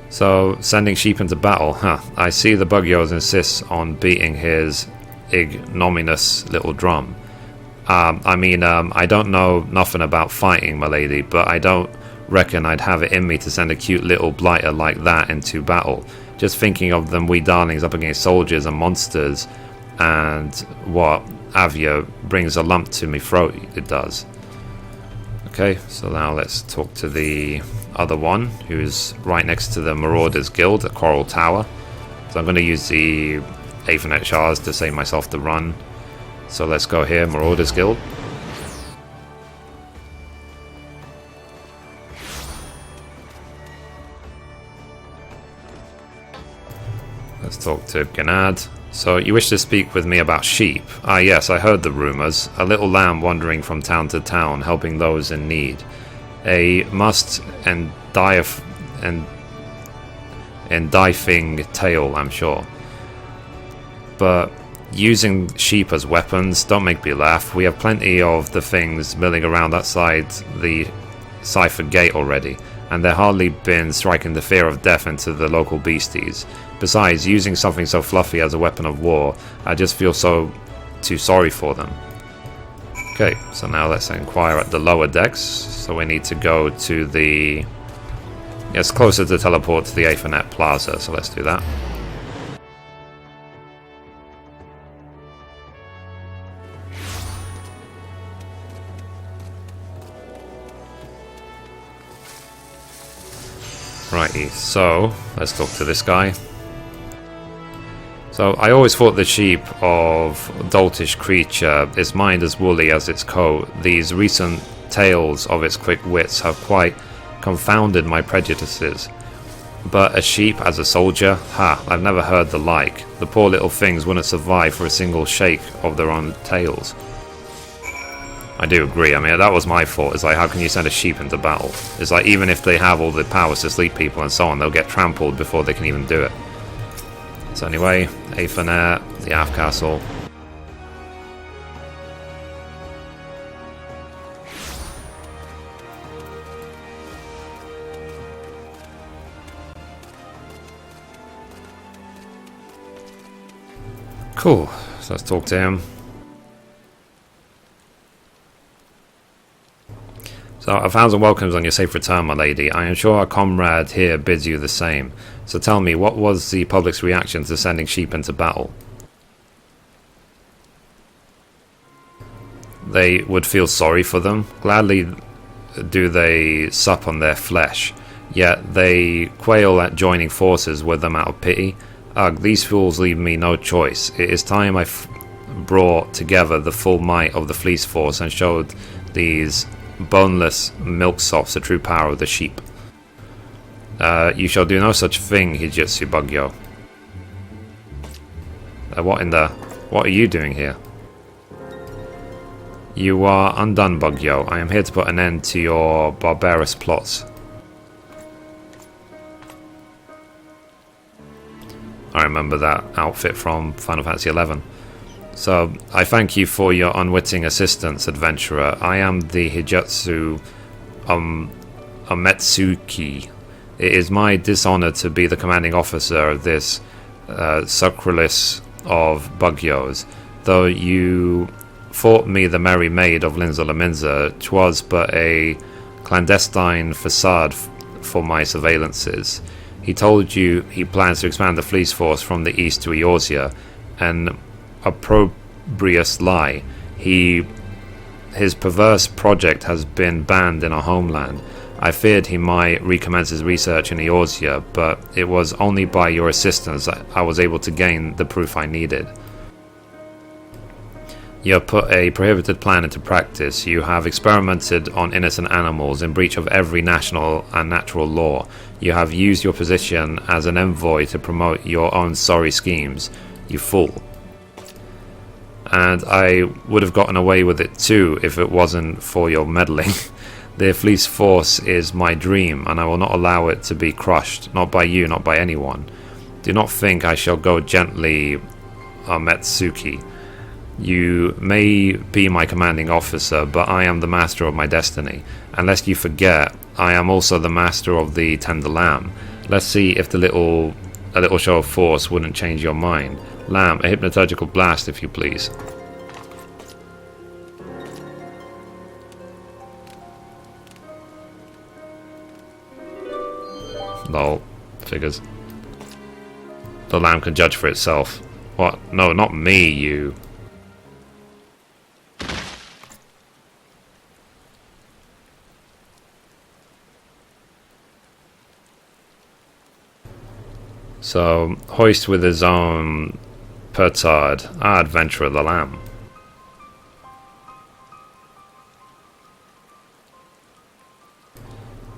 So, sending sheep into battle, I see the Bugyos insists on beating his ignominious little drum. I don't know nothing about fighting, my lady, but I don't reckon I'd have it in me to send a cute little blighter like that into battle. Just thinking of them wee darlings up against soldiers and monsters, and what Avia brings a lump to me throat, it does. Okay, so now let's talk to the other one, who's right next to the Marauders Guild at Coral Tower. So I'm going to use the FFXIV to save myself the run. So let's go here, Marauders Guild. Let's talk to Ganad. So, you wish to speak with me about sheep? Ah yes, I heard the rumours. A little lamb wandering from town to town, helping those in need. A must endifying tale, I'm sure. But using sheep as weapons, don't make me laugh. We have plenty of the things milling around outside the Cipher Gate already, and they've hardly been striking the fear of death into the local beasties. Besides, using something so fluffy as a weapon of war, I just feel too sorry for them. Okay, so now let's inquire at the lower decks. So we need to go to the... It's closer to teleport to the Aethernet Plaza, so let's do that. Righty, so let's talk to this guy. So I always thought the sheep of doltish creature, its mind as woolly as its coat. These recent tales of its quick wits have quite confounded my prejudices. But a sheep as a soldier? I've never heard the like. The poor little things wouldn't survive for a single shake of their own tails. I do agree. I mean, that was my fault. It's like, how can you send a sheep into battle? It's like, even if they have all the powers to sleep people and so on, they'll get trampled before they can even do it. So anyway, Aethernet, the Aft Castle. Cool, so let's talk to him. So, 1,000 welcomes on your safe return, my lady. I am sure our comrade here bids you the same. So tell me, what was the public's reaction to sending sheep into battle? They would feel sorry for them. Gladly do they sup on their flesh. Yet they quail at joining forces with them out of pity. Ugh, these fools leave me no choice. It is time I brought together the full might of the Fleece Force and showed these boneless milksops the true power of the sheep. You shall do no such thing, Hijitsu Bugyo. What are you doing here? You are undone, Bugyo. I am here to put an end to your barbarous plots. I remember that outfit from Final Fantasy XI. So, I thank you for your unwitting assistance, adventurer. I am the Hijitsu Ametsuki. It is my dishonor to be the commanding officer of this succralist of Bugyos. Though you thought me the Merry Maid of Limsa Lominsa, 'twas but a clandestine facade for my surveillances. He told you he plans to expand the Fleece Force from the east to Eorzea, an opprobrious lie. His perverse project has been banned in our homeland. I feared he might recommence his research in Eorzea, but it was only by your assistance that I was able to gain the proof I needed. You have put a prohibited plan into practice. You have experimented on innocent animals in breach of every national and natural law. You have used your position as an envoy to promote your own sorry schemes. You fool. And I would have gotten away with it too if it wasn't for your meddling. The Fleece Force is my dream, and I will not allow it to be crushed. Not by you, not by anyone. Do not think I shall go gently, Ametsuki. You may be my commanding officer, but I am the master of my destiny. And lest you forget, I am also the master of the tender lamb. Let's see if a little show of force wouldn't change your mind. Lamb, a hypnoturgical blast, if you please. Lol. Figures. The lamb can judge for itself. What? No, not me, you... So, hoist with his own petard, our adventurer the lamb.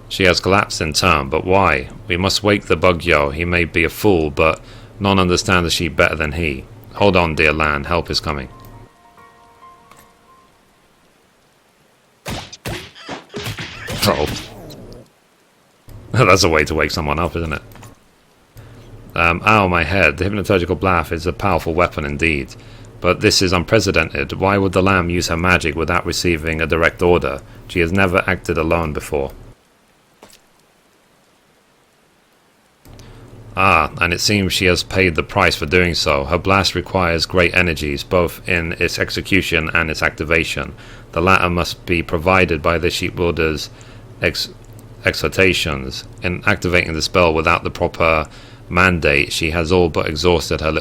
She has collapsed in turn, but why? We must wake the Bugyo. He may be a fool, but none understand the sheep better than he. Hold on, dear land, help is coming. Oh. That's a way to wake someone up, isn't it? Ow, my head. The hypnoturgical blast is a powerful weapon indeed. But this is unprecedented. Why would the lamb use her magic without receiving a direct order? She has never acted alone before. Ah, and it seems she has paid the price for doing so. Her blast requires great energies, both in its execution and its activation. The latter must be provided by the sheepbuilder's exhortations. In activating the spell without the proper mandate, she has all but exhausted her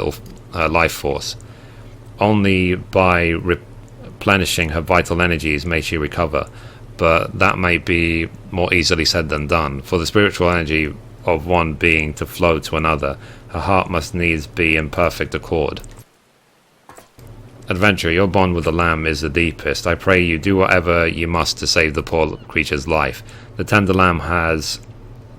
life force. Only by replenishing her vital energies may she recover, but that may be more easily said than done. For the spiritual energy of one being to flow to another, her heart must needs be in perfect accord. Adventurer, your bond with the lamb is the deepest. I pray you do whatever you must to save the poor creature's life. The tender lamb has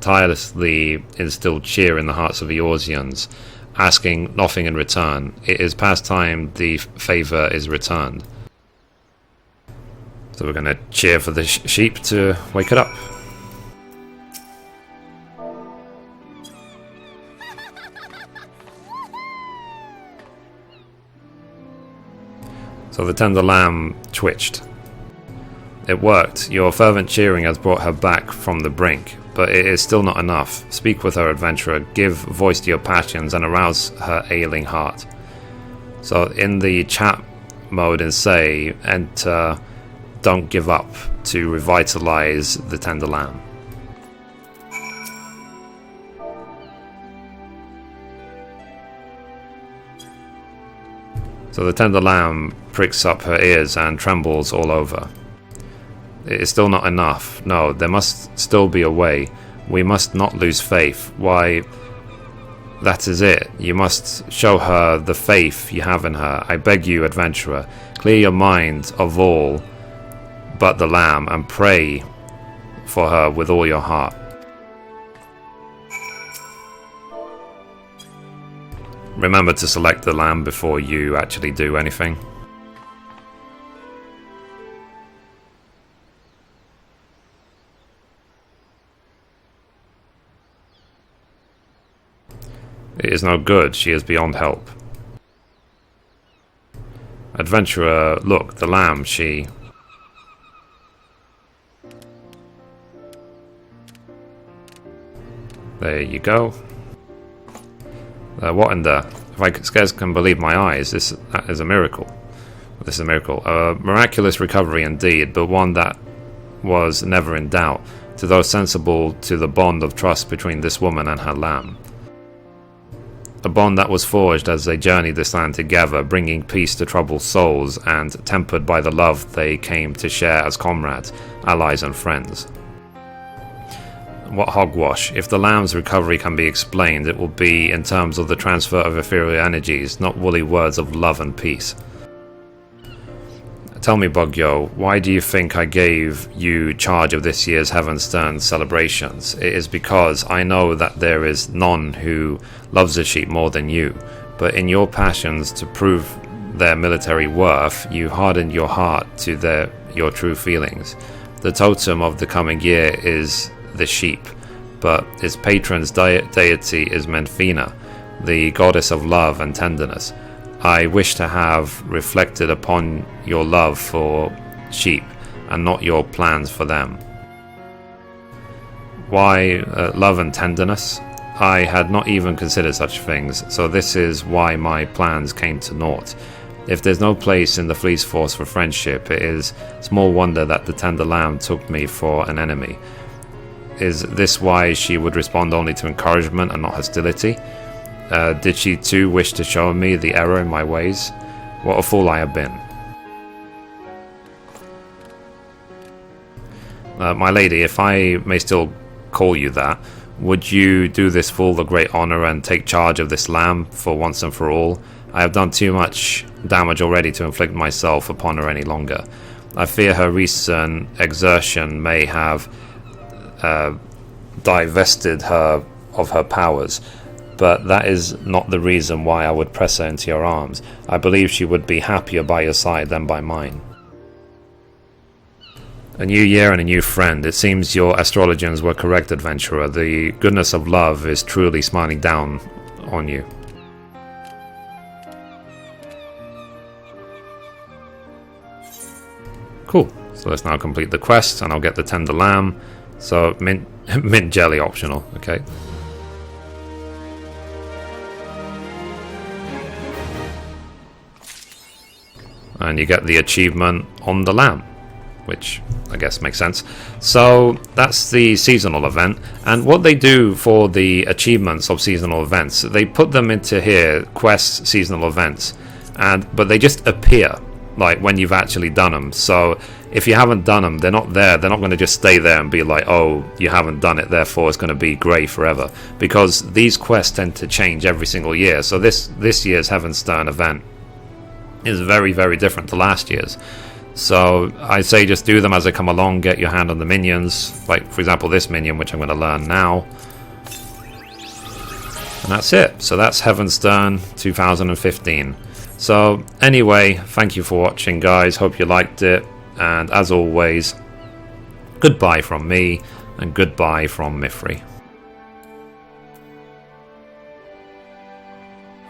tirelessly instilled cheer in the hearts of Eorzeans, asking nothing in return. It is past time the favour is returned. So we're going to cheer for the sheep to wake it up. So the tender lamb twitched. It worked. Your fervent cheering has brought her back from the brink, but it is still not enough. Speak with her, adventurer. Give voice to your passions and arouse her ailing heart. So in the chat mode and say, enter "Don't give up" to revitalize the tender lamb. So the tender lamb pricks up her ears and trembles all over. It is still not enough. No, there must still be a way. We must not lose faith. Why, that is it. You must show her the faith you have in her. I beg you, adventurer, clear your mind of all but the lamb and pray for her with all your heart. Remember to select the lamb before you actually do anything. It is no good, she is beyond help. Adventurer, look, the lamb, she... There you go. What in the... If I scarce can believe my eyes, that is a miracle. This is a miracle. A miraculous recovery indeed, but one that was never in doubt, to those sensible to the bond of trust between this woman and her lamb. A bond that was forged as they journeyed this land together, bringing peace to troubled souls, and tempered by the love they came to share as comrades, allies and friends. What hogwash. If the lamb's recovery can be explained, it will be in terms of the transfer of ethereal energies, not woolly words of love and peace. Tell me, Bugyo, why do you think I gave you charge of this year's Heavensturn celebrations? It is because I know that there is none who loves the sheep more than you, but in your passions to prove their military worth, you hardened your heart to your true feelings. The totem of the coming year is the sheep, but its patron's deity is Menfina, the goddess of love and tenderness. I wish to have reflected upon your love for sheep and not your plans for them. Why love and tenderness? I had not even considered such things, so this is why my plans came to naught. If there's no place in the Fleece Force for friendship, it is small wonder that the tender lamb took me for an enemy. Is this why she would respond only to encouragement and not hostility? Did she too wish to show me the error in my ways? What a fool I have been. My lady, if I may still call you that, would you do this fool the great honour and take charge of this lamb for once and for all? I have done too much damage already to inflict myself upon her any longer. I fear her recent exertion may have divested her of her powers, but that is not the reason why I would press her into your arms. I believe she would be happier by your side than by mine. A new year and a new friend. It seems your astrologians were correct, adventurer. The goodness of love is truly smiling down on you. Cool. So let's now complete the quest, and I'll get the tender lamb. So mint jelly optional. Okay. And you get the achievement on the lamb, which I guess makes sense. So that's the seasonal event, and what they do for the achievements of seasonal events, they put them into here, quests, seasonal events, but they just appear like when you've actually done them. So if you haven't done them, they're not there. They're not going to just stay there and be like, oh, you haven't done it, therefore it's going to be grey forever, because these quests tend to change every single year. So this year's Heavensturn event is very, very different to last year's. So I say just do them as they come along, get your hand on the minions, like for example this minion, which I'm going to learn now. And that's it. So that's Heavensturn 2015. So anyway, thank you for watching, guys. Hope you liked it, and as always, goodbye from me and goodbye from Mithrie.